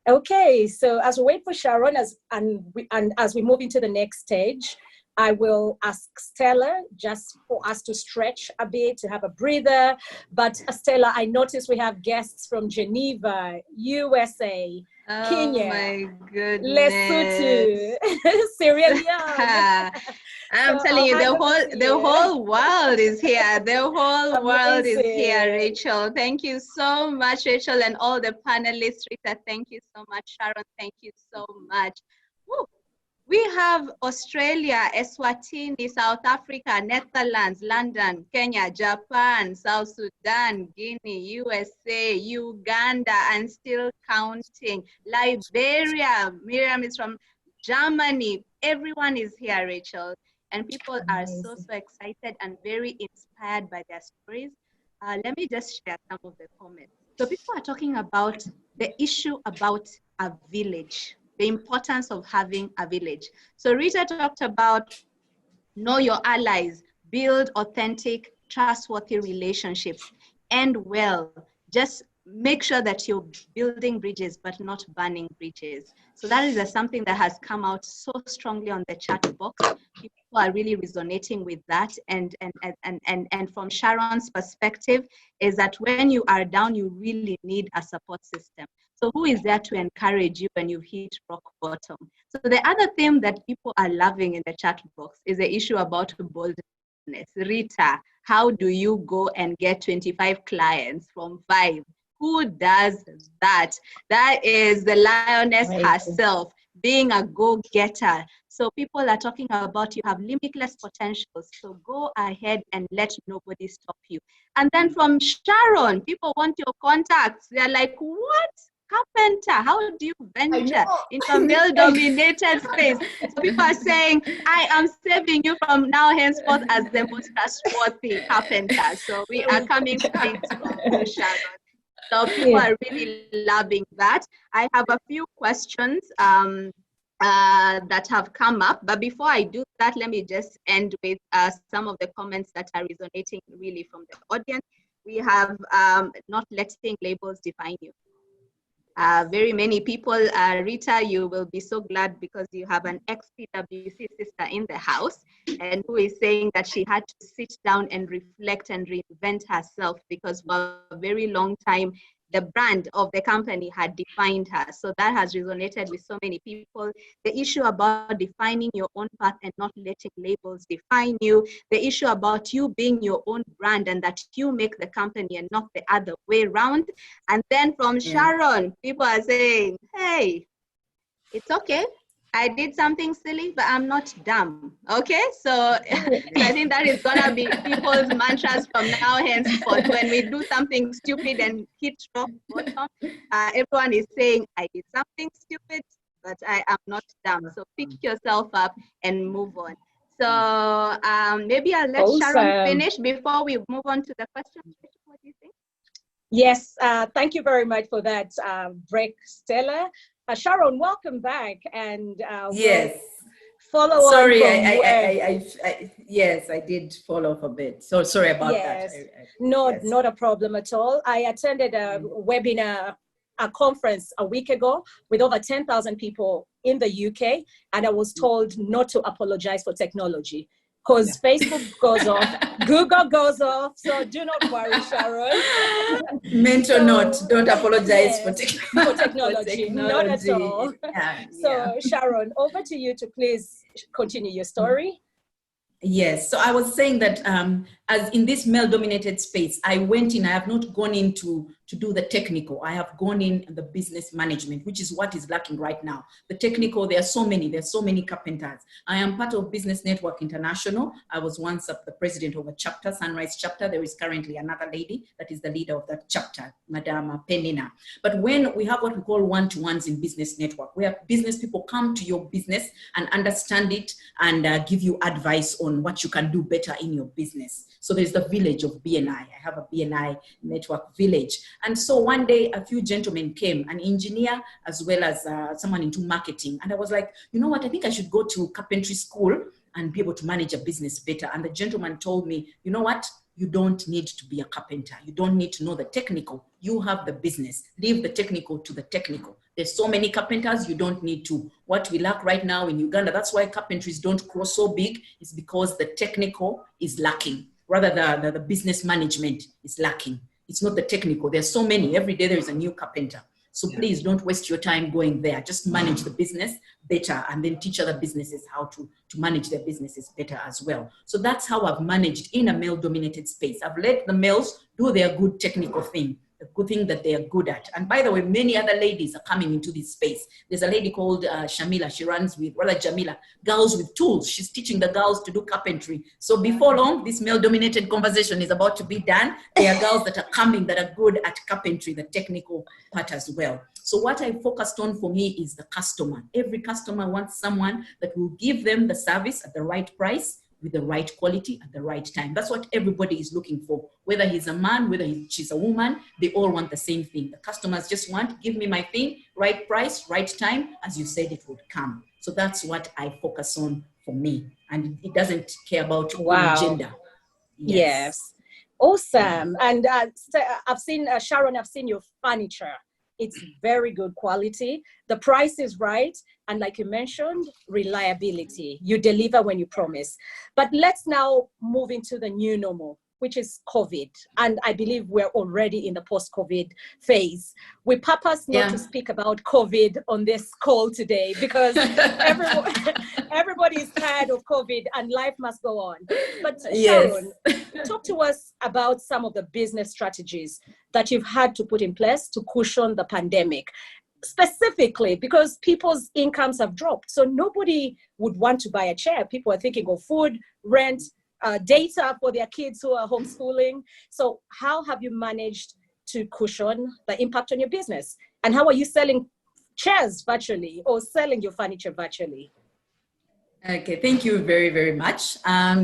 Okay, so as we wait for Sharon, and as we move into the next stage, I will ask Stella just for us to stretch a bit, to have a breather. But Stella, I noticed we have guests from Geneva, USA, Kenya, my goodness, Lesotho, Sierra Leone. I'm telling you, the whole world is here. The whole world is here, Rachel. Thank you so much, Rachel, and all the panelists. Rita, thank you so much. Sharon, thank you so much. Woo. We have Australia, Eswatini, South Africa, Netherlands, London, Kenya, Japan, South Sudan, Guinea, USA, Uganda, and still counting. Liberia, Miriam is from Germany. Everyone is here, Rachel. And people are so excited and very inspired by their stories. Let me just share some of the comments. So people are talking about the issue about a village, the importance of having a village. So Rita talked about know your allies, build authentic, trustworthy relationships, and just make sure that you're building bridges, but not burning bridges. So that is something that has come out so strongly on the chat box. People are really resonating with that. And from Sharon's perspective is that when you are down, you really need a support system. So who is there to encourage you when you've hit rock bottom? So the other theme that people are loving in the chat box is the issue about boldness. Rita, how do you go and get 25 clients from 5? Who does that? That is the lioness herself, being a go-getter. So people are talking about you have limitless potential. So go ahead and let nobody stop you. And then from Sharon, people want your contacts. They're like, what? Carpenter, how do you venture into a male-dominated space? So people are saying, I am saving you from now henceforth as the most trustworthy carpenter. So we are coming straight from Sharon. So people are really loving that. I have a few questions that have come up, but before I do that, let me just end with some of the comments that are resonating really from the audience. We have not letting labels define you. Very many people, Rita, you will be so glad because you have an ex-PwC sister in the house and who is saying that she had to sit down and reflect and reinvent herself because for a very long time, the brand of the company had defined her. So that has resonated with so many people. The issue about defining your own path and not letting labels define you. The issue about you being your own brand and that you make the company and not the other way around. And then from Sharon, people are saying, hey, it's okay. I did something silly, but I'm not dumb. Okay, so I think that is gonna be people's mantras from now henceforth. When we do something stupid and hit rock bottom, everyone is saying, I did something stupid, but I am not dumb. So pick yourself up and move on. So maybe I'll let Sharon finish before we move on to the questions. What do you think? Yes, thank you very much for that break, Stella. Sharon, welcome back, and yes, follow sorry, on. Yes, I did fall off a bit. So sorry about that. Not a problem at all. I attended a webinar, a conference a week ago with over 10,000 people in the UK, and I was told not to apologize for technology. because Facebook goes off, Google goes off. So do not worry, Sharon. Mental note, don't apologize for technology, not at all. So Sharon, over to you to please continue your story. Yes, so I was saying that as in this male-dominated space, I went in, I have not gone in to do the technical. I have gone in the business management, which is what is lacking right now. The technical, there's so many carpenters. I am part of Business Network International. I was once the president of a chapter, Sunrise chapter. There is currently another lady that is the leader of that chapter, Madame Penina. But when we have what we call one-to-ones in Business Network, where business people come to your business and understand it and give you advice on what you can do better in your business. So there's the village of BNI. I have a BNI network village. And so one day a few gentlemen came, an engineer as well as someone into marketing. And I was like, you know what, I think I should go to carpentry school and be able to manage a business better. And the gentleman told me, you know what, you don't need to be a carpenter. You don't need to know the technical. You have the business. Leave the technical to the technical. There's so many carpenters, you don't need to. What we lack right now in Uganda, that's why carpentries don't grow so big, is because the technical is lacking. Rather, the business management is lacking. It's not the technical. There's so many. Every day there is a new carpenter. So please don't waste your time going there. Just manage the business better and then teach other businesses how to manage their businesses better as well. So that's how I've managed in a male-dominated space. I've let the males do their good technical thing, the good thing that they are good at. And by the way, many other ladies are coming into this space. There's a lady called Shamila. She runs with, rather Jamila, Girls with Tools. She's teaching the girls to do carpentry. So before long, this male-dominated conversation is about to be done. There are girls that are coming that are good at carpentry, the technical part as well. So what I focused on for me is the customer. Every customer wants someone that will give them the service at the right price, with the right quality at the right time. That's what everybody is looking for. Whether he's a man, whether she's a woman, they all want the same thing. The customers just want, give me my thing, right price, right time, as you said it would come. So that's what I focus on for me. And it doesn't care about gender. Yes. Awesome. And I've seen, Sharon, I've seen your furniture. It's very good quality. The price is right. And like you mentioned, reliability. You deliver when you promise. But let's now move into the new normal, which is COVID. And I believe we're already in the post-COVID phase. We purpose not to speak about COVID on this call today because everybody is tired of COVID and life must go on. But Sharon, talk to us about some of the business strategies that you've had to put in place to cushion the pandemic. Specifically because people's incomes have dropped. So nobody would want to buy a chair. People are thinking of food, rent, data for their kids who are homeschooling. So how have you managed to cushion the impact on your business? And how are you selling chairs virtually or selling your furniture virtually? Okay, thank you very, very much.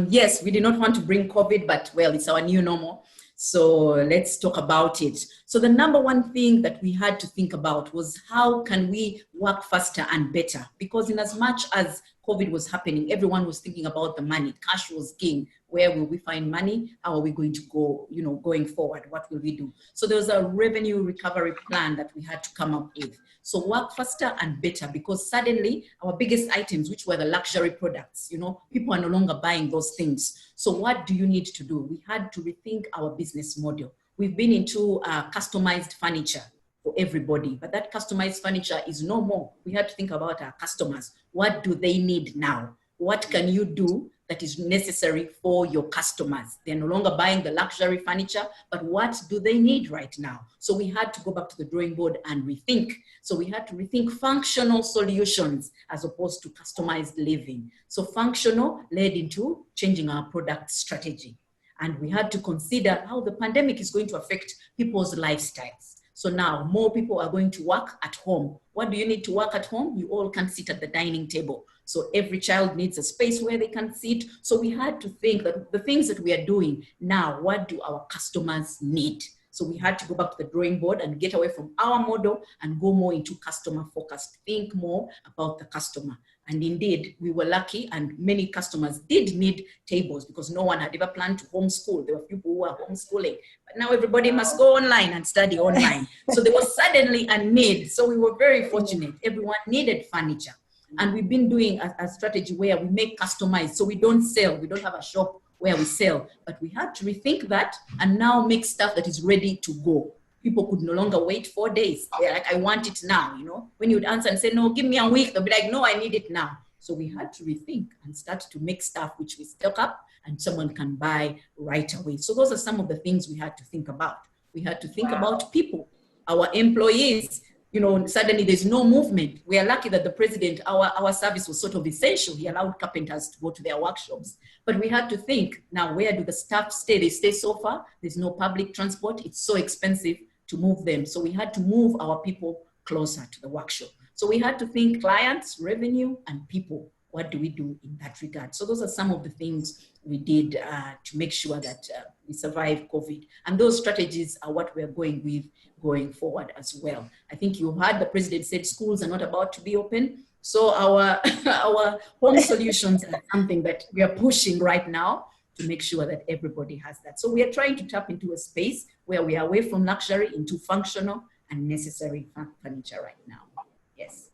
Yes, we did not want to bring COVID, but well, it's our new normal. So let's talk about it. So the number one thing that we had to think about was how can we work faster and better? Because in as much as COVID was happening, everyone was thinking about the money. Cash was king. Where will we find money? How are we going to go, going forward? What will we do? So there was a revenue recovery plan that we had to come up with. So work faster and better, because suddenly our biggest items, which were the luxury products, people are no longer buying those things. So what do you need to do? We had to rethink our business model. We've been into customized furniture for everybody, but that customized furniture is no more. We had to think about our customers. What do they need now? What can you do that is necessary for your customers? They're no longer buying the luxury furniture, but what do they need right now? So we had to go back to the drawing board and rethink. So we had to rethink functional solutions as opposed to customized living. So functional led into changing our product strategy. And we had to consider how the pandemic is going to affect people's lifestyles. So now more people are going to work at home. What do you need to work at home? You all can sit at the dining table. So every child needs a space where they can sit. So we had to think that the things that we are doing now, what do our customers need? So we had to go back to the drawing board and get away from our model and go more into customer focused, think more about the customer. And indeed, we were lucky and many customers did need tables because no one had ever planned to homeschool. There were people who were homeschooling, but now everybody must go online and study online. So there was suddenly a need. So we were very fortunate. Everyone needed furniture. And we've been doing a strategy where we make customized. So we don't sell, we don't have a shop where we sell, but we had to rethink that and now make stuff that is ready to go. People could no longer wait 4 days. They're like, I want it now, you know. When you'd answer and say, no, give me a week, they'll be like, no, I need it now. So we had to rethink and start to make stuff which we stock up and someone can buy right away. So those are some of the things we had to think about. We had to think about people, our employees. You know, suddenly there's no movement. We are lucky that the president, our service was sort of essential. He allowed carpenters to go to their workshops. But we had to think, now where do the staff stay? They stay so far. There's no public transport. It's so expensive to move them. So we had to move our people closer to the workshop. So we had to think clients, revenue, and people. What do we do in that regard? So those are some of the things we did to make sure that we survive COVID. And those strategies are what we're going with going forward as well. I think you heard the president said schools are not about to be open. So our home solutions are something that we are pushing right now to make sure that everybody has that. So we are trying to tap into a space where we are away from luxury into functional and necessary furniture right now. Yes.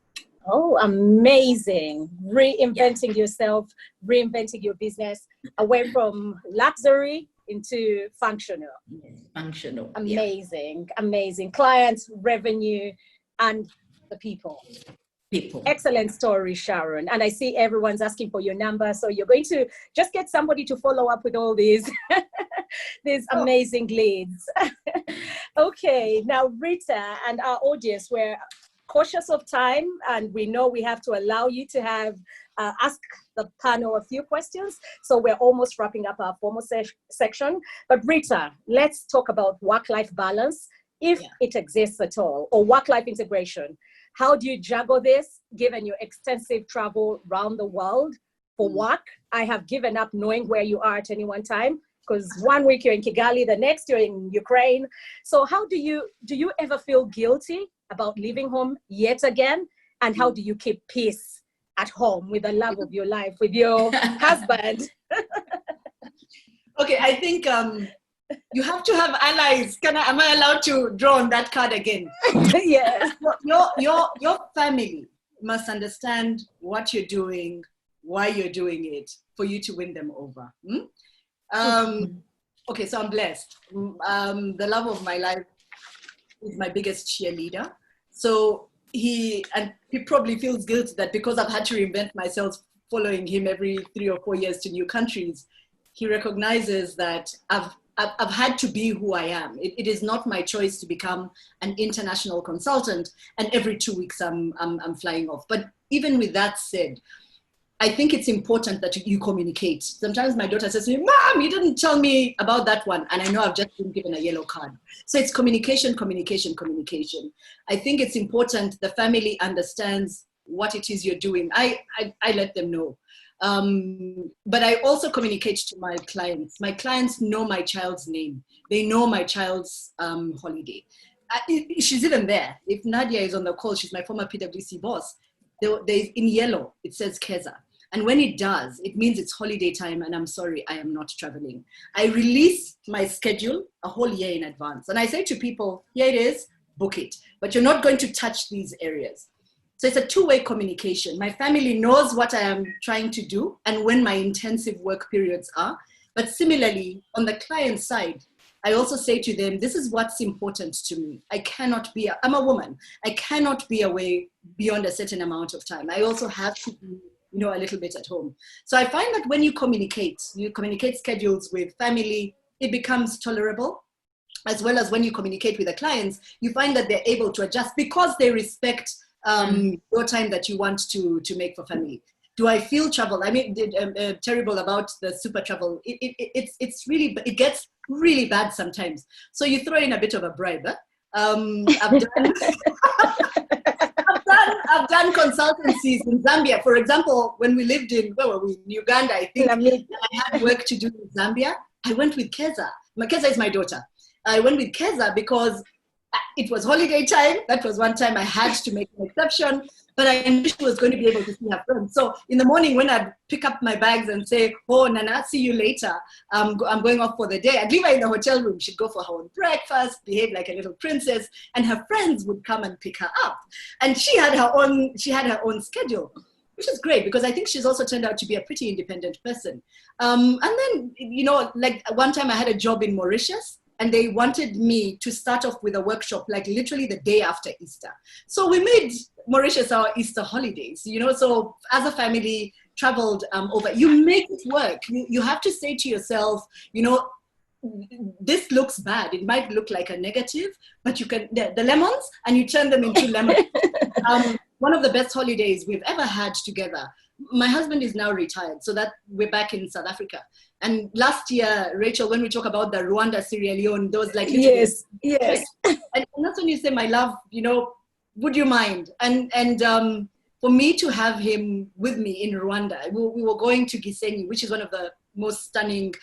Oh, amazing. Reinventing yourself, reinventing your business away from luxury into functional. Yes, functional. Amazing, amazing. Clients, revenue, and the people. People. Excellent story, Sharon. And I see everyone's asking for your number. So you're going to just get somebody to follow up with all these, these amazing leads. Okay, now Rita and our audience, we're cautious of time and we know we have to allow you to have ask the panel a few questions. So we're almost wrapping up our formal section. But Rita, let's talk about work-life balance, if it exists at all, or work-life integration. How do you juggle this, given your extensive travel around the world for work? I have given up knowing where you are at any one time, because 1 week you're in Kigali, the next you're in Ukraine. So how do you ever feel guilty about leaving home yet again? And how do you keep peace at home with the love of your life, with your husband? Okay, I think you have to have allies. Am I allowed to draw on that card again? Yes. Your family must understand what you're doing, why you're doing it, for you to win them over. Okay, so I'm blessed. The love of my life is my biggest cheerleader. So he probably feels guilty that because I've had to reinvent myself following him every 3 or 4 years to new countries, he recognizes that I've had to be who I am. It is not my choice to become an international consultant and every 2 weeks I'm flying off. But even with that said, I think it's important that you communicate. Sometimes my daughter says to me, Mom, you didn't tell me about that one. And I know I've just been given a yellow card. So it's communication, communication, communication. I think it's important the family understands what it is you're doing. I let them know. But I also communicate to my clients. My clients know my child's name. They know my child's holiday. She's even there. If Nadia is on the call, she's my former PwC boss. In yellow, it says Keza. And when it does, it means it's holiday time and I'm sorry, I am not traveling. I release my schedule a whole year in advance. And I say to people, here it is, book it. But you're not going to touch these areas. So it's a two-way communication. My family knows what I am trying to do and when my intensive work periods are. But similarly, on the client side, I also say to them, this is what's important to me. I'm a woman. I cannot be away beyond a certain amount of time. I also have to be, a little bit at home. So I find that when you communicate schedules with family, it becomes tolerable. As well as when you communicate with the clients, you find that they're able to adjust because they respect your time that you want to make for family. Do I feel travel? I mean, terrible about the super travel. It gets really bad sometimes. So you throw in a bit of a bribe. I've done consultancies in Zambia. For example, when we lived in Uganda, I think I had work to do in Zambia. I went with Keza. Keza is my daughter. I went with Keza because it was holiday time. That was one time I had to make an exception, but I knew she was going to be able to see her friends. So in the morning when I'd pick up my bags and say, oh, Nana, see you later. I'm going off for the day. I'd leave her in the hotel room. She'd go for her own breakfast, behave like a little princess, and her friends would come and pick her up. And she had her own schedule. which is great because I think she's also turned out to be a pretty independent person. And then, like one time I had a job in Mauritius, and they wanted me to start off with a workshop, like literally the day after Easter. So we made Mauritius our Easter holidays, so as a family traveled over, you make it work. You have to say to yourself, this looks bad. It might look like a negative, but you can, the lemons, and you turn them into lemons. One of the best holidays we've ever had together. My husband is now retired, so that we're back in South Africa. And last year, Rachel, when we talk about the Rwanda, Sierra Leone, those like... Yes. And that's when you say, my love, would you mind? And for me to have him with me in Rwanda, we were going to Gisenyi, which is one of the most stunning,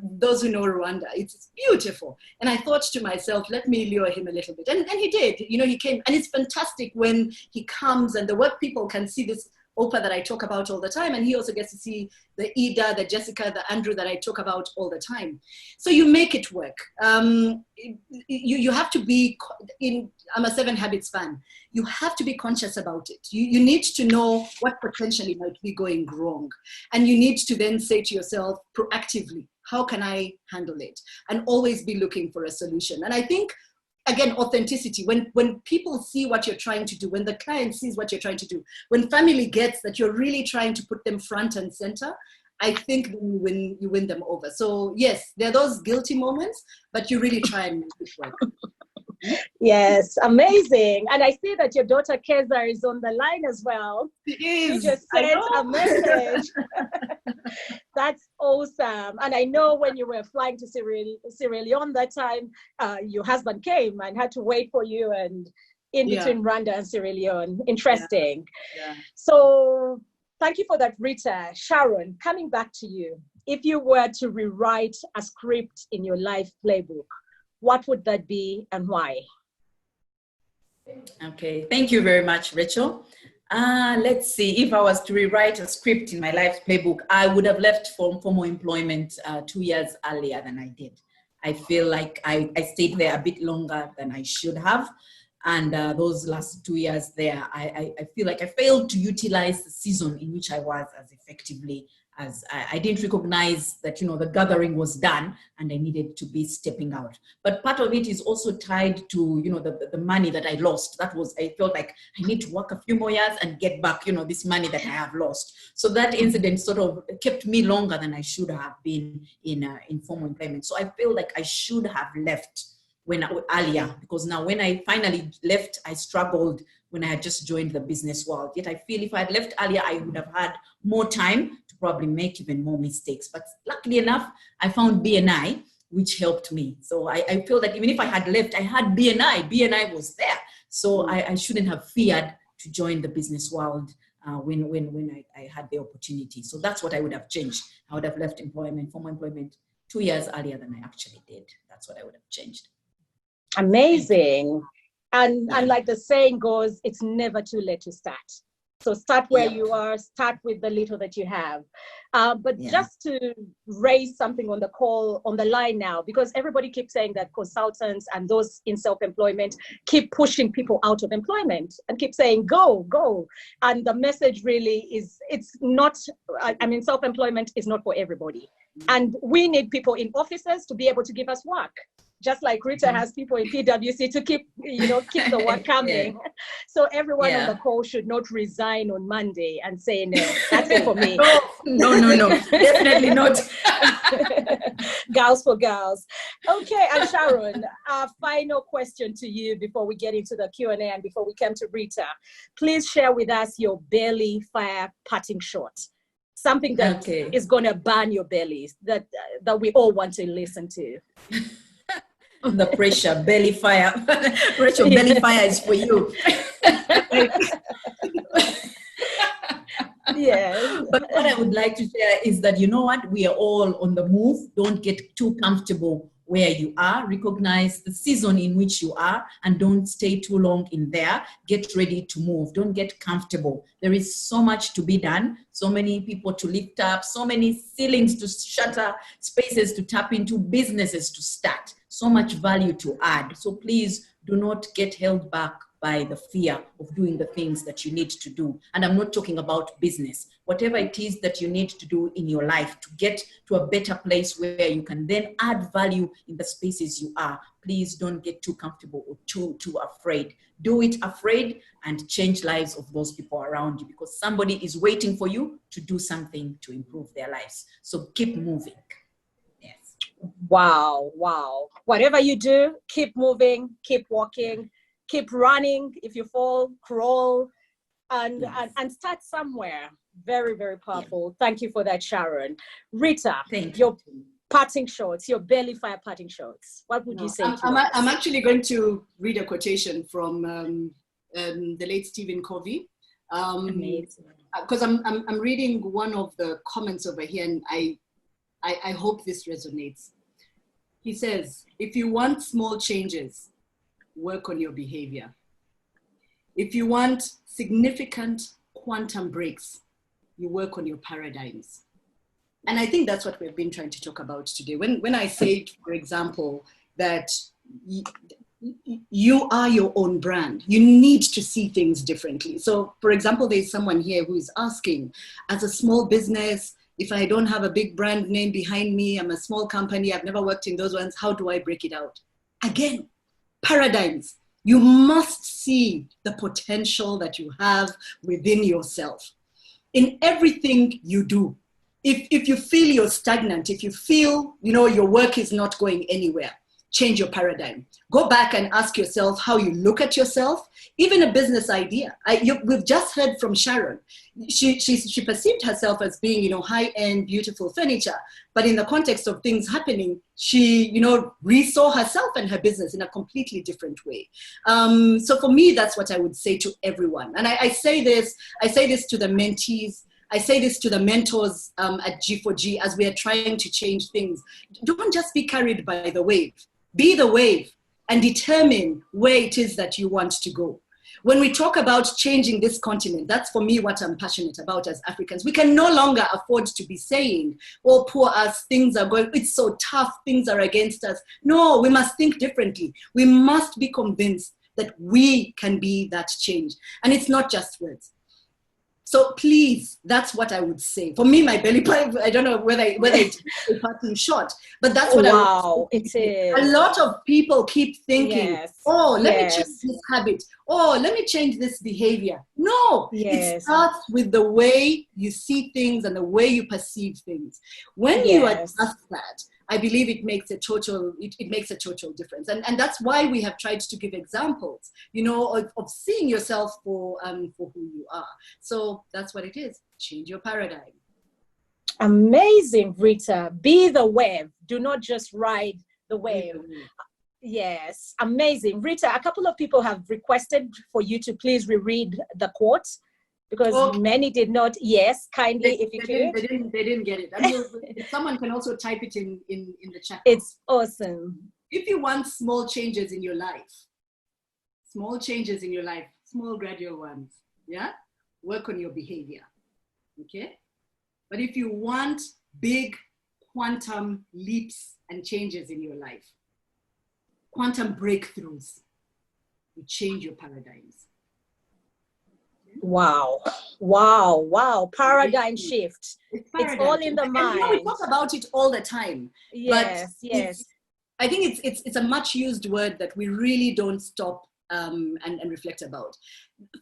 those who know Rwanda, it's beautiful. And I thought to myself, let me lure him a little bit. And he did, he came. And it's fantastic when he comes and the work people can see this Opa that I talk about all the time. And he also gets to see the Ida, the Jessica, the Andrew that I talk about all the time. So you make it work. You have to be, I'm a 7 Habits fan. You have to be conscious about it. You need to know what potentially might be going wrong. And you need to then say to yourself proactively, how can I handle it? And always be looking for a solution. And I think, again, authenticity, when people see what you're trying to do, when the client sees what you're trying to do, when family gets that you're really trying to put them front and center, I think you win them over. So yes, there are those guilty moments, but you really try and make it work. Yes, amazing. And I see that your daughter Keza is on the line as well. She is. She just sent a message. That's awesome. And I know when you were flying to Sierra Leone that time, your husband came and had to wait for you, and in between Rwanda and Sierra Leone. Interesting. Yeah. So thank you for that, Rita. Sharon, coming back to you. If you were to rewrite a script in your life playbook, what would that be and why? Okay, thank you very much, Rachel. Let's see, if I was to rewrite a script in my life playbook, I would have left formal employment 2 years earlier than I did. I feel like I stayed there a bit longer than I should have. And those last 2 years there, I feel like I failed to utilize the season in which I was as effectively as I didn't recognize that, the gathering was done and I needed to be stepping out. But part of it is also tied to, the money that I lost. I felt like I need to work a few more years and get back, this money that I have lost. So that incident sort of kept me longer than I should have been in formal employment. So I feel like I should have left earlier, because now when I finally left, I struggled when I had just joined the business world. Yet I feel if I had left earlier, I would have had more time to probably make even more mistakes. But luckily enough, I found BNI, which helped me. So I feel that even if I had left, I had BNI. BNI was there. So I shouldn't have feared to join the business world when I had the opportunity. So that's what I would have changed. I would have left formal employment 2 years earlier than I actually did. That's what I would have changed. Amazing. And like the saying goes, it's never too late to start. So start where you are, start with the little that you have. But just to raise something on the line now, because everybody keeps saying that consultants and those in self-employment keep pushing people out of employment and keep saying, go. And the message really is, it's not, self-employment is not for everybody. And we need people in offices to be able to give us work. Just like Rita has people in PwC to keep the work coming. So everyone on the call should not resign on Monday and say, no, that's it for me. No, definitely not. Girls for girls. Okay, and Sharon, our final question to you before we get into the Q&A and before we come to Rita. Please share with us your belly fire parting shot. Something that is going to burn your bellies, that we all want to listen to. The pressure, belly fire. Rachel, belly fire is for you. Yes. But what I would like to share is that, you know what, we are all on the move. Don't get too comfortable where you are. Recognize the season in which you are and don't stay too long in there. Get ready to move. Don't get comfortable. There is so much to be done, so many people to lift up, so many ceilings to shatter, spaces to tap into, businesses to start, so much value to add. So please do not get held back by the fear of doing the things that you need to do. And I'm not talking about business. Whatever it is that you need to do in your life to get to a better place where you can then add value in the spaces you are, please don't get too comfortable or too afraid. Do it afraid and change lives of those people around you, because somebody is waiting for you to do something to improve their lives. So keep moving. Yes. Wow, wow. Whatever you do, keep moving, keep walking, keep running. If you fall, crawl, and start somewhere. Very, very powerful. Thank you for that, Sharon. Rita, Thank your you. parting shots, your belly fire parting shots. What would you say to us? I'm actually going to read a quotation from the late Stephen Covey. Because I'm reading one of the comments over here, and I hope this resonates. He says, if you want small changes, work on your behavior. If you want significant quantum breaks, you work on your paradigms. And I think that's what we've been trying to talk about today. When I say, for example, that you are your own brand, you need to see things differently. So, for example, there's someone here who is asking, as a small business, if I don't have a big brand name behind me, I'm a small company, I've never worked in those ones, how do I break it out? Again, paradigms. You must see the potential that you have within yourself. In everything you do, if you feel you're stagnant, if you feel your work is not going anywhere, change your paradigm. Go back and ask yourself how you look at yourself. Even a business idea. We've just heard from Sharon. She perceived herself as being high-end, beautiful furniture, but in the context of things happening, she resaw herself and her business in a completely different way. So for me, that's what I would say to everyone. And I say this to the mentees. I say this to the mentors at G4G as we are trying to change things. Don't just be carried by the wave. Be the wave and determine where it is that you want to go. When we talk about changing this continent, that's for me what I'm passionate about as Africans. We can no longer afford to be saying, oh, poor us, things are going, it's so tough, things are against us. No, we must think differently. We must be convinced that we can be that change. And it's not just words. So please, that's what I would say. For me, my belly pipe, I don't know whether it's a parting shot, but that's what I would say. A lot of people keep thinking, let me change this habit. Oh, let me change this behavior. No, it starts with the way you see things and the way you perceive things. When you adjust that, I believe it makes a total difference. And that's why we have tried to give examples, of seeing yourself for who you are. So that's what it is. Change your paradigm. Amazing, Rita. Be the wave. Do not just ride the wave. Yes, amazing. Rita, a couple of people have requested for you to please reread the quote, because many did not. Yes, kindly, if you could. They didn't get it. I mean, someone can also type it in the chat. It's awesome. If you want small changes in your life, small gradual ones, work on your behavior, okay? But if you want big quantum leaps and changes in your life, quantum breakthroughs, you change your paradigms. Wow. Paradigm shift. It's all in the mind. We talk about it all the time. Yes. I think it's a much used word that we really don't stop and reflect about.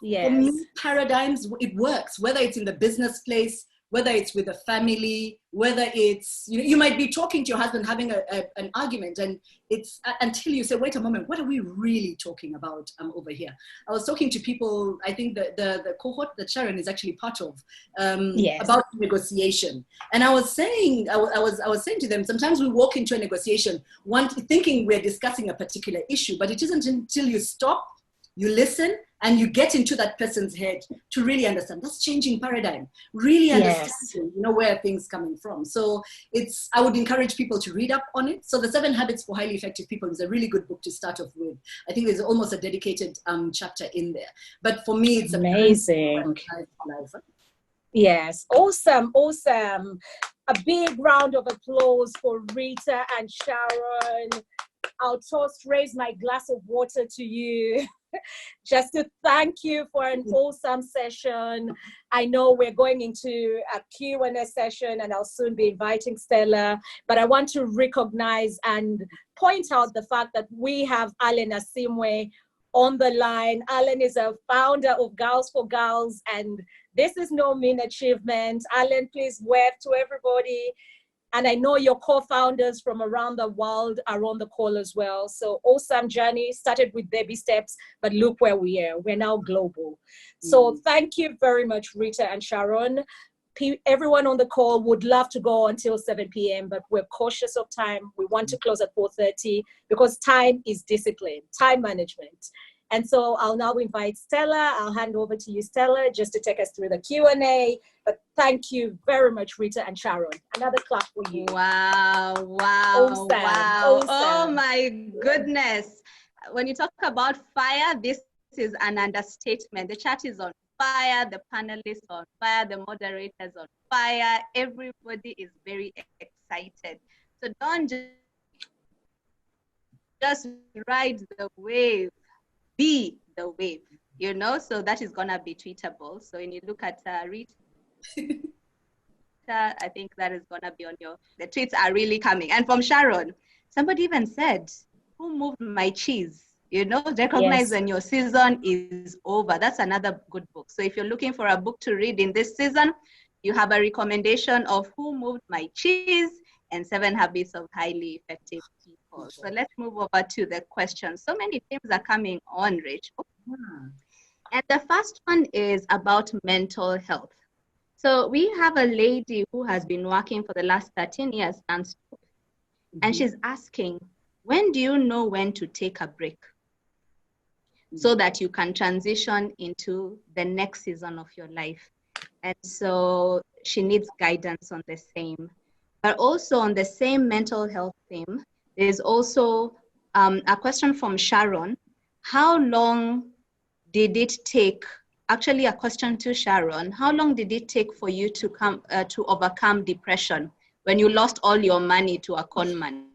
Yes. For me, paradigms, it works, whether it's in the business place, whether it's with a family, whether it's, you might be talking to your husband, having an argument, and it's until you say, wait a moment, what are we really talking about over here? I was talking to people, I think the cohort that Sharon is actually part of, about negotiation. And I was saying, I was saying to them, sometimes we walk into a negotiation thinking we're discussing a particular issue, but it isn't until you stop, you listen, and you get into that person's head to really understand. That's changing paradigm, really understanding, where things coming from. So I would encourage people to read up on it. So The 7 Habits for Highly Effective People is a really good book to start off with. I think there's almost a dedicated chapter in there. But for me, it's amazing. Yes, awesome. A big round of applause for Rita and Sharon. I'll toast, raise my glass of water to you just to thank you for an awesome session. I know we're going into a Q&A session and I'll soon be inviting Stella, but I want to recognize and point out the fact that we have Alan Asimwe on the line. Alan is a founder of Girls for Girls, and this is no mean achievement. Alan, please wave to everybody. And I know your co-founders from around the world are on the call as well. So awesome journey, started with baby steps, but look where we are. We're now global. So thank you very much, Rita and Sharon. Everyone on the call would love to go until 7 p.m., but we're cautious of time. We want to close at 4:30 because time is discipline, time management. And so I'll now invite Stella. I'll hand over to you, Stella, just to take us through the Q&A. But thank you very much, Rita and Sharon. Another clap for you. Wow, wow, Awesome, wow. awesome. Oh my goodness. When you talk about fire, this is an understatement. The chat is on fire, the panelists on fire, the moderators on fire. Everybody is very excited. So don't just ride the wave. Be the wave, you know, so that is gonna be tweetable. So when you look at Rita, I think that is gonna be on the tweets are really coming. And from Sharon, somebody even said, who moved my cheese? You know, recognize when your season is over. That's another good book. So if you're looking for a book to read in this season, you have a recommendation of Who Moved My Cheese and 7 Habits of Highly Effective People. So let's move over to the questions. So many themes are coming on, Rachel. And the first one is about mental health. So we have a lady who has been working for the last 13 years non-stop. And she's asking, when do you know when to take a break so that you can transition into the next season of your life? And so she needs guidance on the same. But also on the same mental health theme, there's also a question from Sharon. How long did it take, actually a question to Sharon, how long did it take for you to overcome depression when you lost all your money to a con man?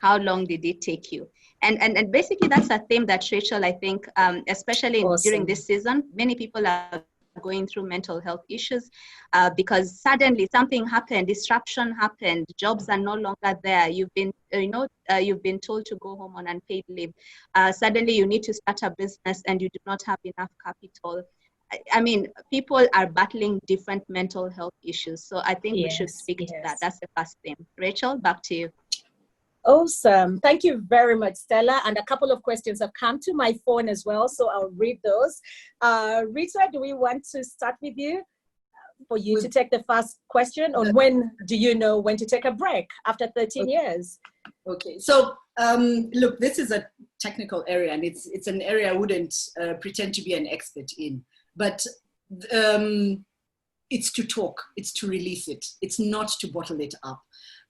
How long did it take you? And basically that's a theme that Rachel, I think, especially during this season, many people are going through mental health issues because suddenly something happened, disruption happened, jobs are no longer there. You've been, you've been told to go home on unpaid leave. Suddenly you need to start a business and you do not have enough capital. I mean, people are battling different mental health issues. So I think we should speak to that. That's the first thing. Rachel, back to you. Awesome. Thank you very much, Stella. And a couple of questions have come to my phone as well, so I'll read those. Rita, do we want to start with you for you to take the first question on when do you know when to take a break after 13 years? Okay, so look, this is a technical area and it's an area I wouldn't pretend to be an expert in, but it's to talk, it's to release it, it's not to bottle it up.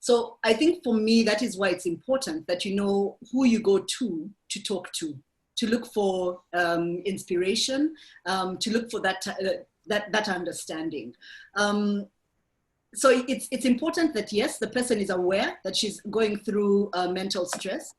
So I think for me, that is why it's important that you know who you go to talk to look for inspiration, to look for that understanding. So it's important that yes, the person is aware that she's going through mental stress,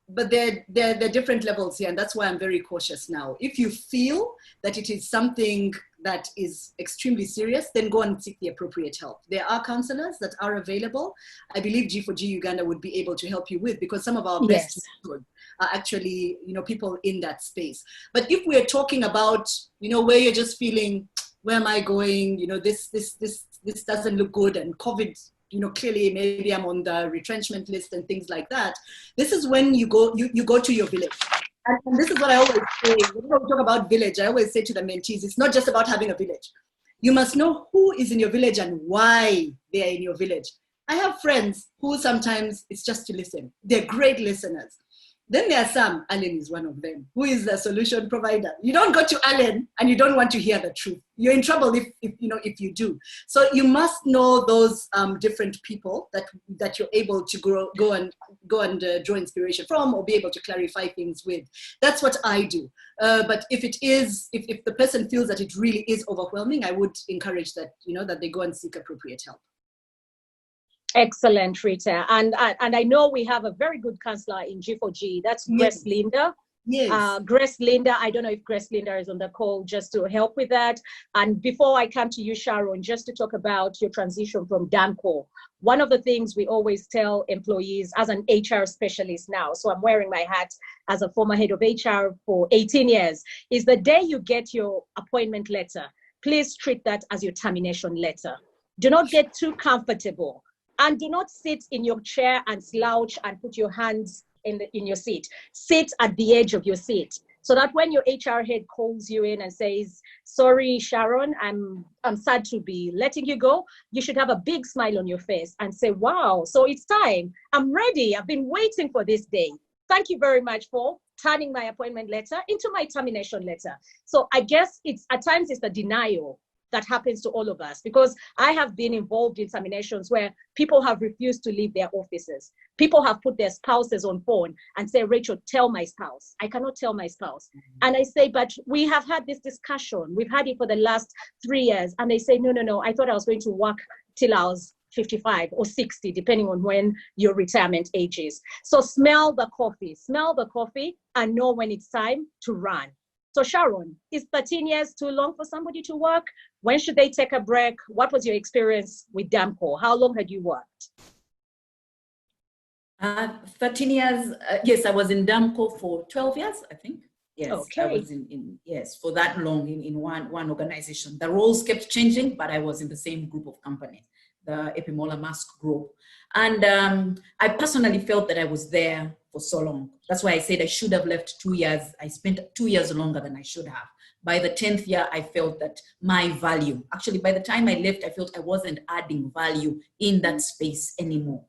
but there are different levels here, and that's why I'm very cautious now. If you feel that it is something that is extremely serious, then go and seek the appropriate help. There are counselors that are available. I believe G4G Uganda would be able to help you with, because some of our best mentors are actually, people in that space. But if we're talking about, where you're just feeling, where am I going? This doesn't look good, and COVID, clearly maybe I'm on the retrenchment list and things like that. This is when you go to your village. And this is what I always say, when we talk about village, I always say to the mentees, it's not just about having a village. You must know who is in your village and why they are in your village. I have friends who sometimes it's just to listen. They're great listeners. Then there are some, Alan is one of them, who is the solution provider. You don't go to Alan and you don't want to hear the truth. You're in trouble if you do. So you must know those different people that you're able to go and draw inspiration from, or be able to clarify things with. That's what I do. But if the person feels that it really is overwhelming, I would encourage that, that they go and seek appropriate help. Excellent, Rita. And I know we have a very good counselor in G4G. That's Grace Linda. Yes. Grace Linda, I don't know if Grace Linda is on the call just to help with that. And before I come to you, Sharon, just to talk about your transition from DAMCO, one of the things we always tell employees as an HR specialist now, so I'm wearing my hat as a former head of HR for 18 years, is the day you get your appointment letter, please treat that as your termination letter. Do not get too comfortable, and do not sit in your chair and slouch and put your hands in your seat. Sit at the edge of your seat so that when your HR head calls you in and says, sorry, Sharon, I'm sad to be letting you go, you should have a big smile on your face and say, wow, so it's time. I'm ready. I've been waiting for this day. Thank you very much for turning my appointment letter into my termination letter. So I guess at times it's the denial that happens to all of us, because I have been involved in terminations where people have refused to leave their offices. People have put their spouses on phone and say, Rachel, tell my spouse. I cannot tell my spouse. And I say, but we have had this discussion. We've had it for the last 3 years. And they say, no, I thought I was going to work till I was 55 or 60, depending on when your retirement age is. So smell the coffee and know when it's time to run. So Sharon, is 13 years too long for somebody to work? When should they take a break? What was your experience with DAMCO? How long had you worked? 13 years. Yes, I was in DAMCO for 12 years, I think. Yes, okay. I was yes, for that long in one organization. The roles kept changing, but I was in the same group of companies, the Epimola Mask Group. And I personally felt that I was there for so long. That's why I said I should have left 2 years. I spent 2 years longer than I should have. By the 10th year, I felt that my value, actually by the time I left, I felt I wasn't adding value in that space anymore.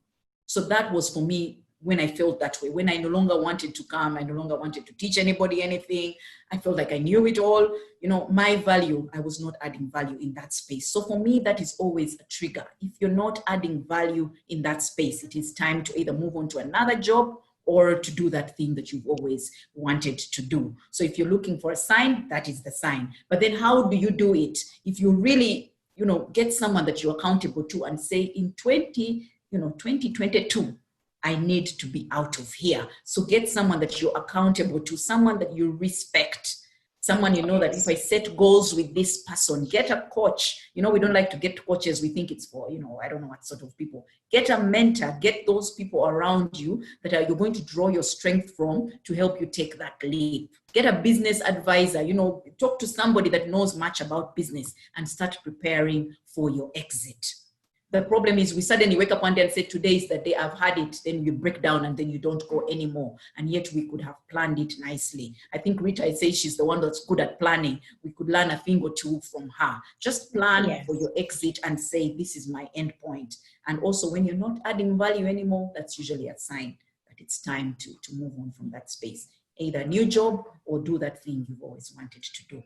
So that was for me when I felt that way, when I no longer wanted to come, I no longer wanted to teach anybody anything. I felt like I knew it all. You know, my value, I was not adding value in that space. So for me, that is always a trigger. If you're not adding value in that space, it is time to either move on to another job or to do that thing that you've always wanted to do. So if you're looking for a sign, that is the sign. But then how do you do it? If you really, get someone that you're accountable to and say in 2022, I need to be out of here. So get someone that you're accountable to, someone that you respect, someone that if I set goals with this person, get a coach. We don't like to get coaches. We think it's for, I don't know what sort of people. Get a mentor, get those people around you that you're going to draw your strength from to help you take that leap. Get a business advisor, talk to somebody that knows much about business and start preparing for your exit. The problem is we suddenly wake up one day and say, today is the day, I've had it. Then you break down and then you don't go anymore. And yet we could have planned it nicely. I think Rita says she's the one that's good at planning. We could learn a thing or two from her. Just plan for your exit and say, this is my end point. And also when you're not adding value anymore, that's usually a sign that it's time to move on from that space. Either a new job or do that thing you've always wanted to do.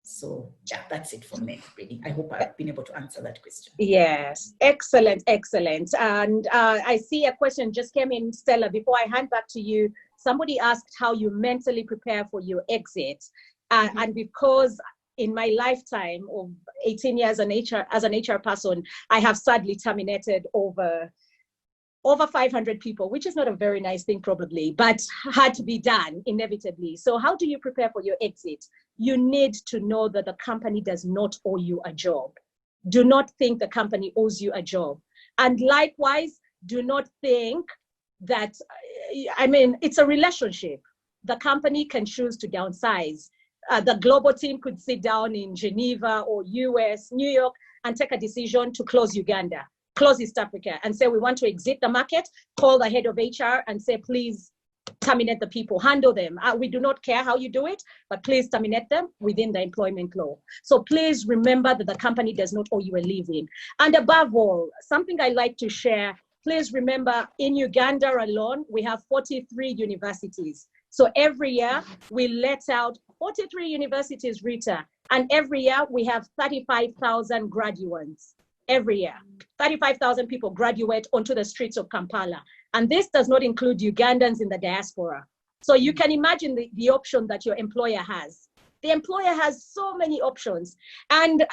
So yeah, that's it for me, really. I hope I've been able to answer that question. Yes, excellent. And I see a question just came in, Stella. Before I hand back to you, somebody asked how you mentally prepare for your exit. And because in my lifetime of 18 years as an HR person, I have sadly terminated over 500 people, which is not a very nice thing probably, but had to be done inevitably. So how do you prepare for your exit? You need to know that the company does not owe you a job. Do not think the company owes you a job. And likewise, do not think that, it's a relationship. The company can choose to downsize. The global team could sit down in Geneva or US, New York, and take a decision to close Uganda, close East Africa, and say, we want to exit the market, call the head of HR and say, please terminate the people, handle them. We do not care how you do it, but please terminate them within the employment law. So please remember that the company does not owe you a living. And above all, something I like to share, please remember in Uganda alone, we have 43 universities. So every year we let out 43 universities, Rita, and every year we have 35,000 graduates. Every year, 35,000 people graduate onto the streets of Kampala. And this does not include Ugandans in the diaspora. So you can imagine the option that your employer has. The employer has so many options. And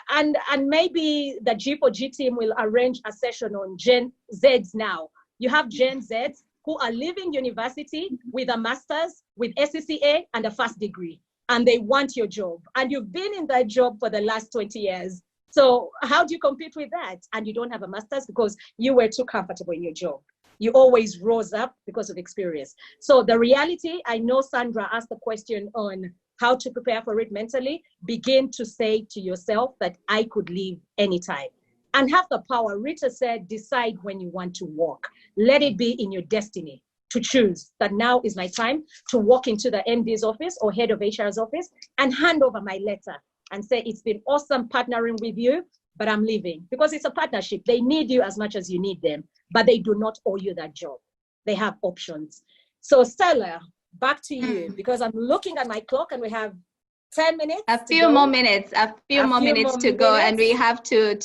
maybe the G4G team will arrange a session on Gen Zs now. You have Gen Zs who are leaving university with a master's, with SCCA and a first degree, and they want your job. And you've been in that job for the last 20 years. So how do you compete with that? And you don't have a master's because you were too comfortable in your job. You always rose up because of experience. So the reality, I know Sandra asked the question on how to prepare for it mentally. Begin to say to yourself that I could leave anytime. And have the power. Rita said, decide when you want to walk. Let it be in your destiny to choose that now is my time to walk into the MD's office or head of HR's office and hand over my letter and say, it's been awesome partnering with you, but I'm leaving. Because it's a partnership. They need you as much as you need them, but they do not owe you that job. They have options. So Stella, back to you, because I'm looking at my clock and we have 10 minutes. A few more minutes to go, and we have to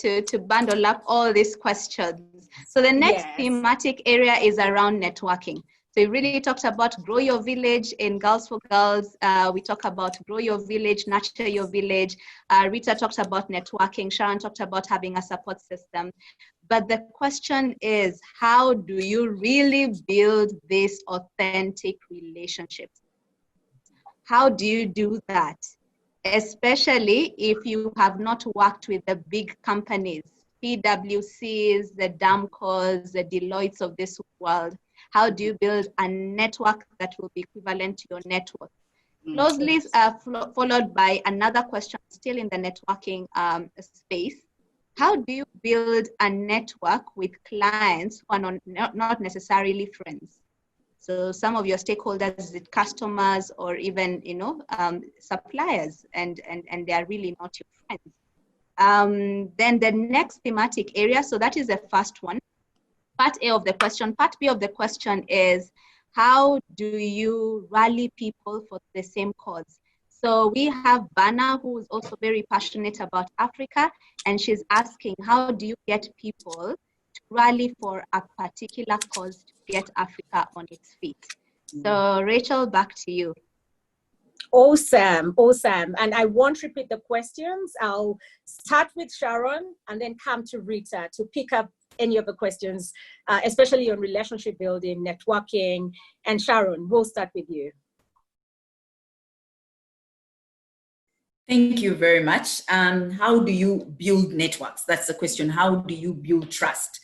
bundle up all these questions. So the next thematic area is around networking. So we really talked about grow your village in Girls for Girls. We talk about grow your village, nurture your village. Rita talked about networking. Sharon talked about having a support system. But the question is, how do you really build these authentic relationships? How do you do that? Especially if you have not worked with the big companies, PwCs, the Damcos, the Deloittes of this world. How do you build a network that will be equivalent to your network? Closely followed by another question still in the networking space. How do you build a network with clients who are not necessarily friends? So some of your stakeholders, customers, or even suppliers, and they are really not your friends. Then the next thematic area, so that is the first one. Part A of the question. Part B of the question is, how do you rally people for the same cause? So we have Bana, who is also very passionate about Africa, and she's asking, how do you get people to rally for a particular cause to get Africa on its feet? So Rachel, back to you. Awesome. And I won't repeat the questions. I'll start with Sharon and then come to Rita to pick up any of the questions, especially on relationship building, networking. And Sharon, we'll start with you. Thank you very much. How do you build networks? That's the question. How do you build trust?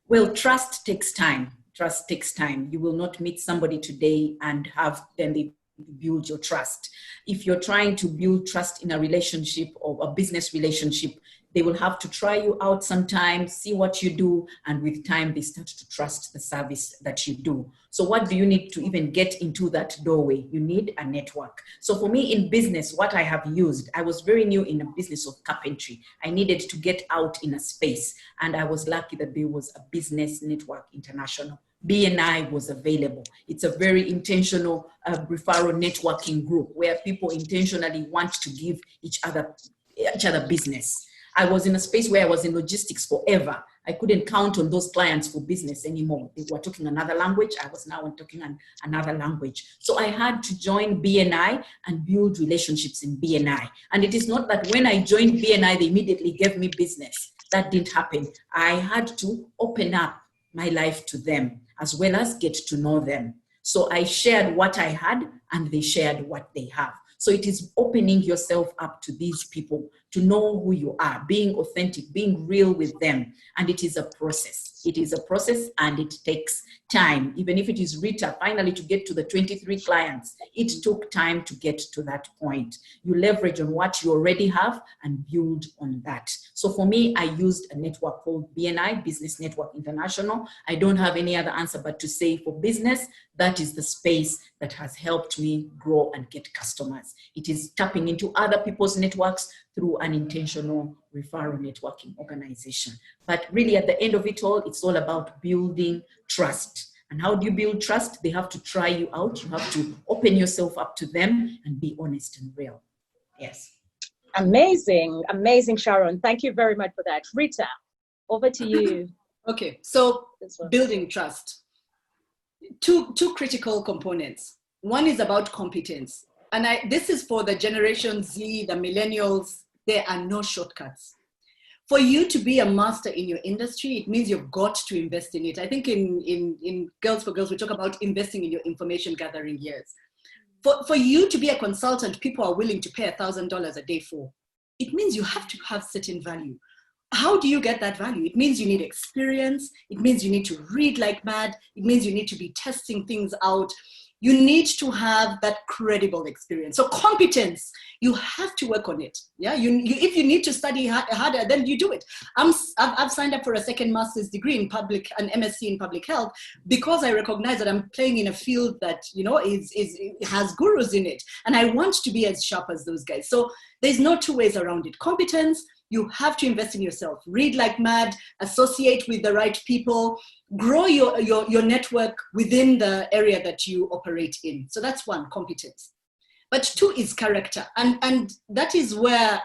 Well, trust takes time. Trust takes time. You will not meet somebody today and then they build your trust. If you're trying to build trust in a relationship or a business relationship, they will have to try you out sometimes, see what you do, and with time, they start to trust the service that you do. So what do you need to even get into that doorway? You need a network. So for me in business, what I have used, I was very new in the business of carpentry. I needed to get out in a space, and I was lucky that there was a Business Network International. BNI was available. It's a very intentional referral networking group where people intentionally want to give each other business. I was in a space where I was in logistics forever. I couldn't count on those clients for business anymore. They were talking another language. I was now talking another language. So I had to join BNI and build relationships in BNI. And it is not that when I joined BNI, they immediately gave me business. That didn't happen. I had to open up my life to them as well as get to know them. So I shared what I had and they shared what they have. So it is opening yourself up to these people, to know who you are, being authentic, being real with them. And it is a process. It is a process and it takes time. Even if it is Rita, finally to get to the 23 clients, it took time to get to that point. You leverage on what you already have and build on that. So for me, I used a network called BNI, Business Network International. I don't have any other answer but to say for business, that is the space that has helped me grow and get customers. It is tapping into other people's networks through an intentional referral networking organization. But really at the end of it all, it's all about building trust. And how do you build trust? They have to try you out. You have to open yourself up to them and be honest and real. Yes. Amazing, Sharon. Thank you very much for that. Rita, over to you. Okay, so building trust. Two critical components. One is about competence. and this is for the Generation Z, the millennials, there are no shortcuts. For you to be a master in your industry, it means you've got to invest in it. I think in Girls for Girls, we talk about investing in your information gathering years. For you to be a consultant, people are willing to pay $1,000 a day for. It means you have to have certain value. How do you get that value? It means you need experience. It means you need to read like mad. It means you need to be testing things out. You need to have that credible experience. So competence, you have to work on it. Yeah, if you need to study harder, then you do it. I've signed up for a second master's degree in an MSc in public health, because I recognize that I'm playing in a field that, you know, has gurus in it. And I want to be as sharp as those guys. So there's no two ways around it. Competence, you have to invest in yourself. Read like mad, associate with the right people, grow your network within the area that you operate in. So that's one, competence. But two is character. And that is where,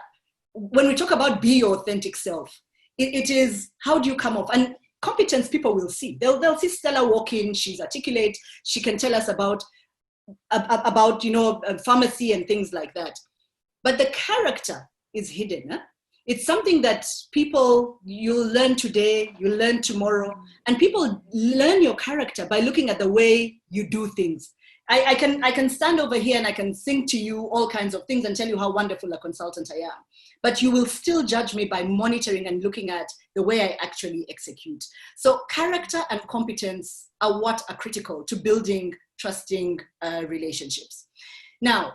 when we talk about be your authentic self, it is, how do you come off? And competence, people will see. They'll see Stella walk in, she's articulate, she can tell us about you know, pharmacy and things like that. But the character is hidden. Huh? It's something that you'll learn today, you'll learn tomorrow, and people learn your character by looking at the way you do things. I can stand over here and I can sing to you all kinds of things and tell you how wonderful a consultant I am, but you will still judge me by monitoring and looking at the way I actually execute. So character and competence are what are critical to building trusting relationships. Now,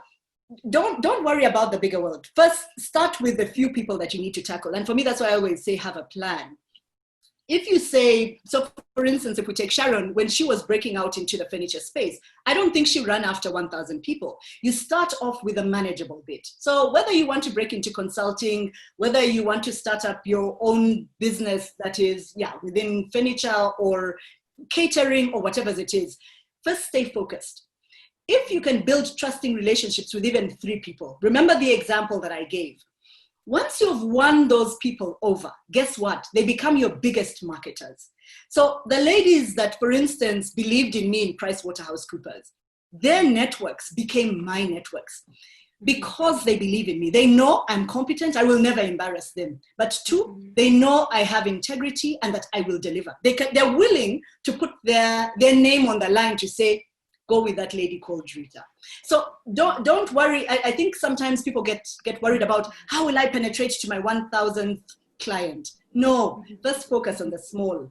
don't worry about the bigger world. First, start with the few people that you need to tackle. And for me, that's why I always say, have a plan. If you say, so for instance, if we take Sharon, when she was breaking out into the furniture space, I don't think she ran after 1,000 people. You start off with a manageable bit. So whether you want to break into consulting, whether you want to start up your own business that is, within furniture or catering or whatever it is, first stay focused. If you can build trusting relationships with even 3 people, remember the example that I gave. Once you've won those people over, guess what? They become your biggest marketers. So the ladies that, for instance, believed in me in PricewaterhouseCoopers, their networks became my networks because they believe in me. They know I'm competent. I will never embarrass them. But 2, they know I have integrity and that I will deliver. They're willing to put their name on the line to say, go with that lady called Rita. So don't worry. I think sometimes people get worried about, how will I penetrate to my 1,000th client? No, let's focus on the small.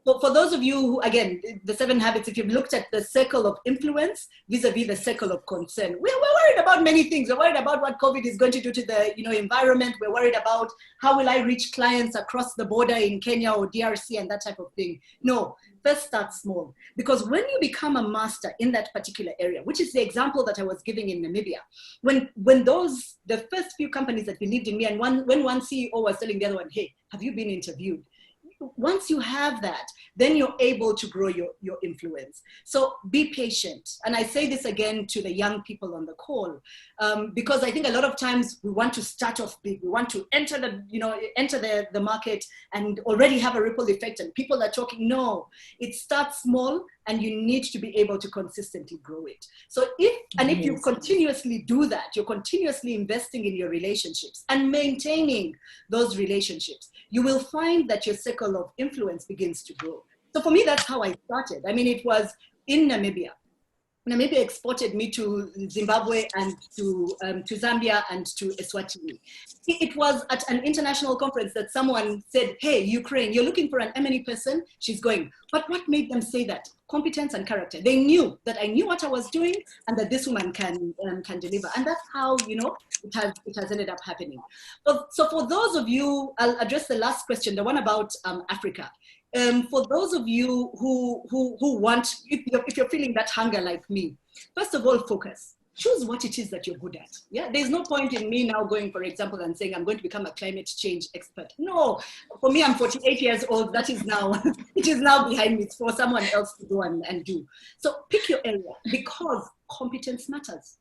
For those of you who, again, the 7 habits, if you've looked at the circle of influence vis-a-vis the circle of concern, we're worried about many things. We're worried about what COVID is going to do to the environment. We're worried about how will I reach clients across the border in Kenya or DRC and that type of thing. No, first start small. Because when you become a master in that particular area, which is the example that I was giving in Namibia, when the first few companies that believed in me, and when one CEO was telling the other one, hey, have you been interviewed? Once you have that, then you're able to grow your influence. So be patient. And I say this again to the young people on the call, because I think a lot of times we want to start off big. We want to enter the market and already have a ripple effect and people are talking. No, it starts small and you need to be able to consistently grow it. So if you continuously do that, you're continuously investing in your relationships and maintaining those relationships, you will find that your circle of influence begins to grow. So for me, that's how I started. I mean, it was in Namibia. Namibia exported me to Zimbabwe and to Zambia and to Eswatini. It was at an international conference that someone said, hey, Ukraine, you're looking for an M&E person? She's going. But what made them say that? Competence and character. They knew that I knew what I was doing and that this woman can deliver. And that's how, it has ended up happening. So for those of you, I'll address the last question, the one about Africa. For those of you who want, if you're feeling that hunger like me, first of all, focus. Choose what it is that you're good at. Yeah, there's no point in me now going, for example, and saying I'm going to become a climate change expert. No, for me, I'm 48 years old. That is now, it is now behind me. It's for someone else to go and do. So pick your area because competence matters.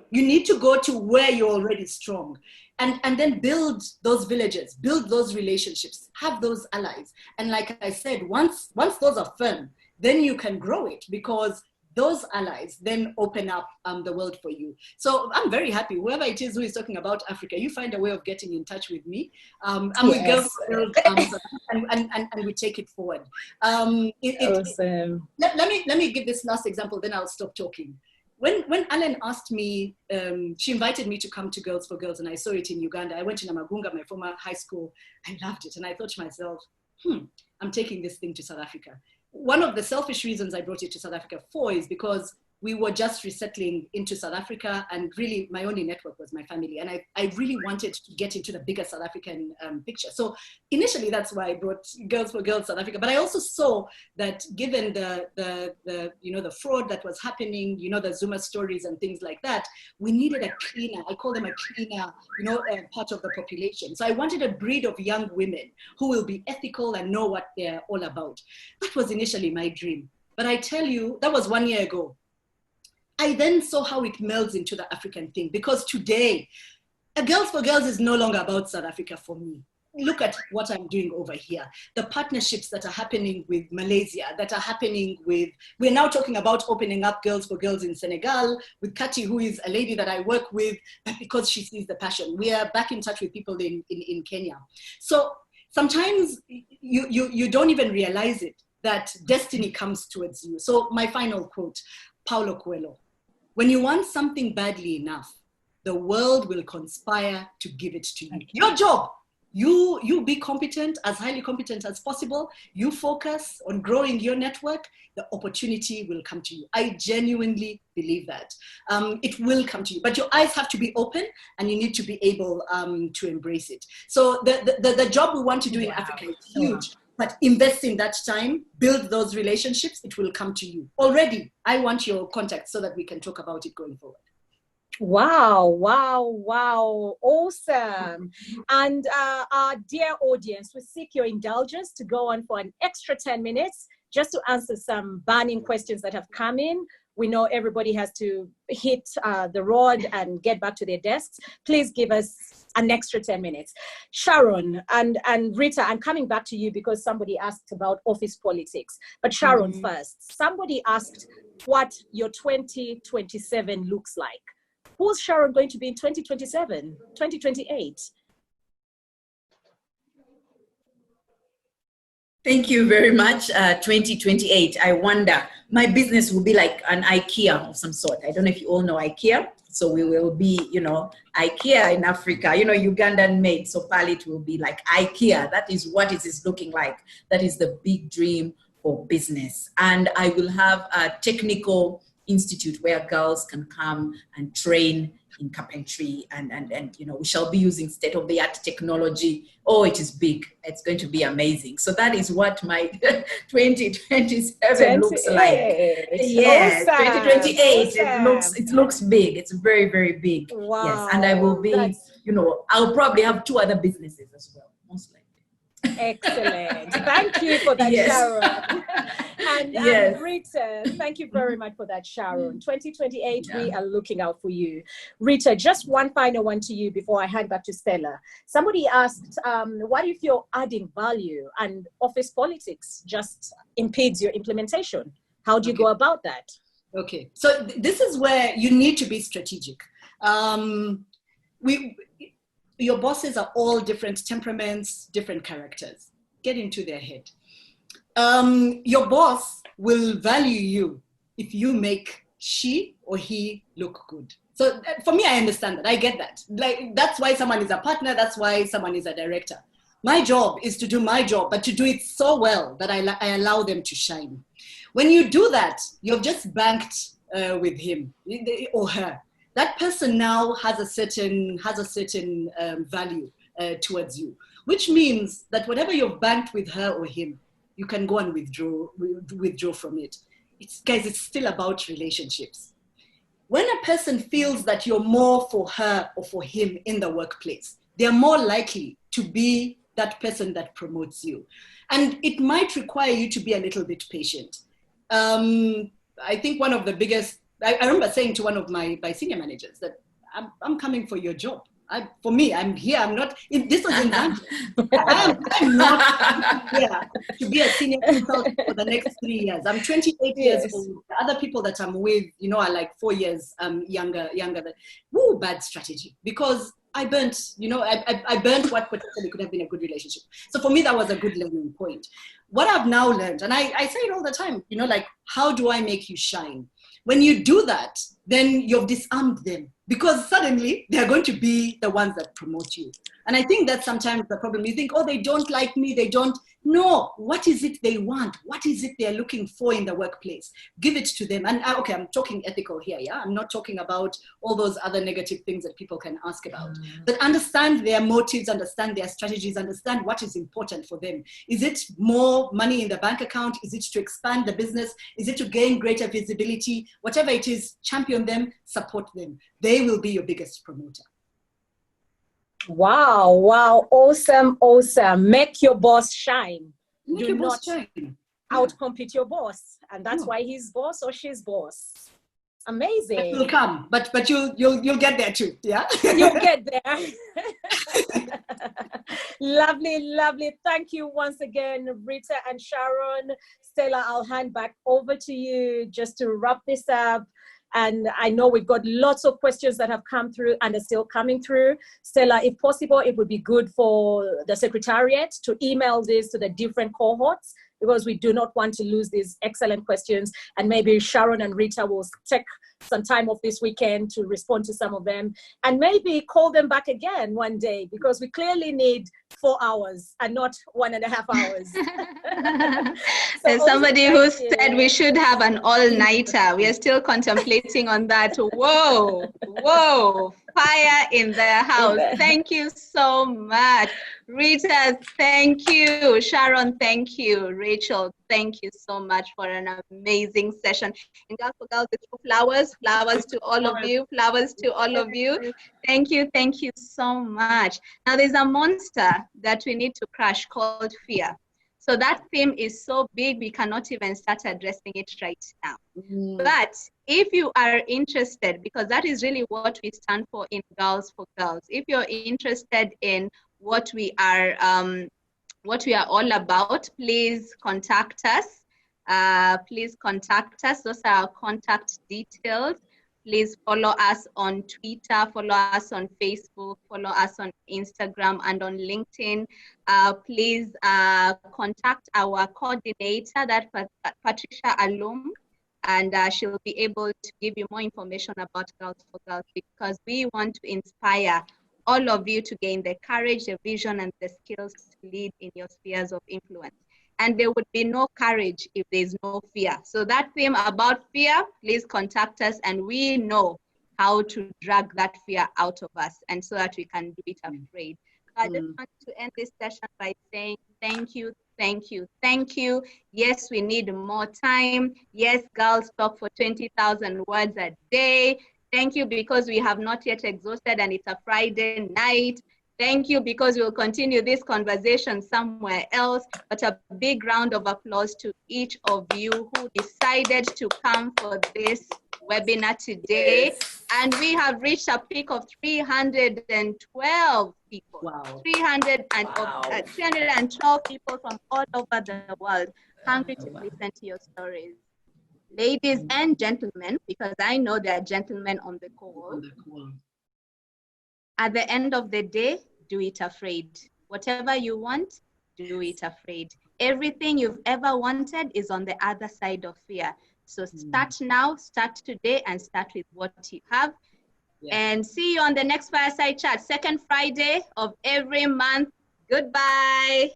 You need to go to where you're already strong and then build those villages, build those relationships, have those allies. And like I said, once those are firm, then you can grow it because those allies then open up the world for you. So I'm very happy. Whoever it is who is talking about Africa, you find a way of getting in touch with me. I'm with Girls for Girls, and we take it forward. Awesome. Let me give this last example, then I'll stop talking. When Alan asked me, she invited me to come to Girls for Girls, and I saw it in Uganda. I went to Namagunga, my former high school. I loved it, and I thought to myself, I'm taking this thing to South Africa. One of the selfish reasons I brought it to South Africa for is because we were just resettling into South Africa, and really my only network was my family. And I really wanted to get into the bigger South African picture. So initially that's why I brought Girls for Girls South Africa. But I also saw that given the fraud that was happening, the Zuma stories and things like that, we needed a cleaner, I call them a cleaner, part of the population. So I wanted a breed of young women who will be ethical and know what they're all about. That was initially my dream. But I tell you, that was 1 year ago. I then saw how it melds into the African thing, because today, Girls for Girls is no longer about South Africa for me. Look at what I'm doing over here. The partnerships that are happening with Malaysia, that are happening with, we're now talking about opening up Girls for Girls in Senegal, with Kati, who is a lady that I work with, but because she sees the passion. We are back in touch with people in Kenya. So sometimes you don't even realize it, that destiny comes towards you. So my final quote, Paulo Coelho: when you want something badly enough, the world will conspire to give it to you. Your job, you be competent, as highly competent as possible. You focus on growing your network, the opportunity will come to you. I genuinely believe that. It will come to you, but your eyes have to be open, and you need to be able to embrace it. So the job we want to do in Africa is huge. But invest in that time, build those relationships, it will come to you. Already, I want your contact so that we can talk about it going forward. Wow, wow, wow, awesome. And our dear audience, we seek your indulgence to go on for an extra 10 minutes just to answer some burning questions that have come in. We know everybody has to hit the road and get back to their desks. Please give us an extra 10 minutes. Sharon and Rita, I'm coming back to you because somebody asked about office politics. But Sharon first, somebody asked what your 2027 looks like. Who's Sharon going to be in 2027, 2028? Thank you very much. 2028, I wonder, my business will be like an IKEA of some sort. I don't know if you all know IKEA. So we will be, IKEA in Africa, Ugandan made. So Palit will be like IKEA. That is what it is looking like. That is the big dream for business. And I will have a technical institute where girls can come and train in carpentry, and we shall be using state-of-the-art technology. Oh, it is big. It's going to be amazing. So that is what my 2027 looks like. Yes, awesome. 2028. Awesome. It looks big. It's very, very big. Wow. Yes, and I will be, I'll probably have 2 other businesses as well, most likely. Excellent. Thank you for that, yes. Sharon. And yes. Rita, thank you very much for that, Sharon. 2028, we are looking out for you. Rita, just one final one to you before I hand back to Stella. Somebody asked, what if you're adding value and office politics just impedes your implementation? How do you go about that? Okay, so this is where you need to be strategic. Your bosses are all different temperaments, different characters. Get into their head. Your boss will value you if you make she or he look good. So for me, I understand that. I get that. Like, that's why someone is a partner. That's why someone is a director. My job is to do my job, but to do it so well that I allow them to shine. When you do that, you've just banked with him or her. That person now has a certain value towards you, which means that whatever you've banked with her or him, you can go and withdraw from it. It's still about relationships. When a person feels that you're more for her or for him in the workplace, they're more likely to be that person that promotes you. And it might require you to be a little bit patient. I think one of the biggest, I remember saying to one of my senior managers that I'm coming for your job. For me, I'm here. I'm not. This was invented. I'm not here to be a senior consultant for the next 3 years. I'm 28 years old. The other people that I'm with, are like 4 years younger than. Woo, bad strategy. Because I burnt, I burnt what potentially could have been a good relationship. So for me, that was a good learning point. What I've now learned, and I say it all the time, like, how do I make you shine? When you do that, then you've disarmed them, because suddenly they're going to be the ones that promote you. And I think that's sometimes the problem. You think, oh, they don't like me, they don't. No, what is it they want? What is it they're looking for in the workplace? Give it to them. And okay, I'm talking ethical here, yeah? I'm not talking about all those other negative things that people can ask about. But understand their motives, understand their strategies, understand what is important for them. Is it more money in the bank account? Is it to expand the business? Is it to gain greater visibility? Whatever it is, champion them, support them. They will be your biggest promoter. Wow, awesome. Make your boss shine. Do not shine. Outcompete your boss, and that's why he's boss or she's boss. Amazing. But you'll come, but you'll get there too. Yeah, you'll get there. Lovely. Thank you once again, Rita and Sharon. Stella, I'll hand back over to you just to wrap this up. And I know we've got lots of questions that have come through and are still coming through. Stella, if possible, it would be good for the Secretariat to email this to the different cohorts, because we do not want to lose these excellent questions. And maybe Sharon and Rita will take some time off this weekend to respond to some of them, and maybe call them back again one day, because we clearly need 4 hours and not 1.5 hours. There's somebody who said we should have an all-nighter. We are still contemplating on that. Whoa, fire in the house. Thank you so much. Rita, thank you. Sharon, thank you. Rachel, thank you so much for an amazing session. And Girls for Girls, it's flowers to all of you. Flowers to all of you. Thank you so much. Now there's a monster that we need to crush called fear. So that theme is so big, we cannot even start addressing it right now. But if you are interested, because that is really what we stand for in Girls for Girls, if you're interested in what we are all about, please contact us. Those are our contact details. Please follow us on Twitter, follow us on Facebook, follow us on Instagram and on LinkedIn. Please contact our coordinator, that's Patricia Alum, and she'll be able to give you more information about Girls for Girls, because we want to inspire all of you to gain the courage, the vision, and the skills to lead in your spheres of influence. And there would be no courage if there's no fear. So that theme about fear, please contact us, and we know how to drag that fear out of us, and so that we can do it afraid. So I just want to end this session by saying thank you. Yes, we need more time. Yes, girls talk for 20,000 words a day. Thank you, because we have not yet exhausted and it's a Friday night. Thank you, because we'll continue this conversation somewhere else. But a big round of applause to each of you who decided to come for this webinar today. Yes. And we have reached a peak of 312 people. Wow. 312 people from all over the world hungry to listen to your stories. Ladies and gentlemen, because I know there are gentlemen on the call. At the end of the day, do it afraid. Whatever you want, do it afraid. Everything you've ever wanted is on the other side of fear. So start now, start today, and start with what you have. Yeah. And see you on the next Fireside Chat, second Friday of every month. Goodbye.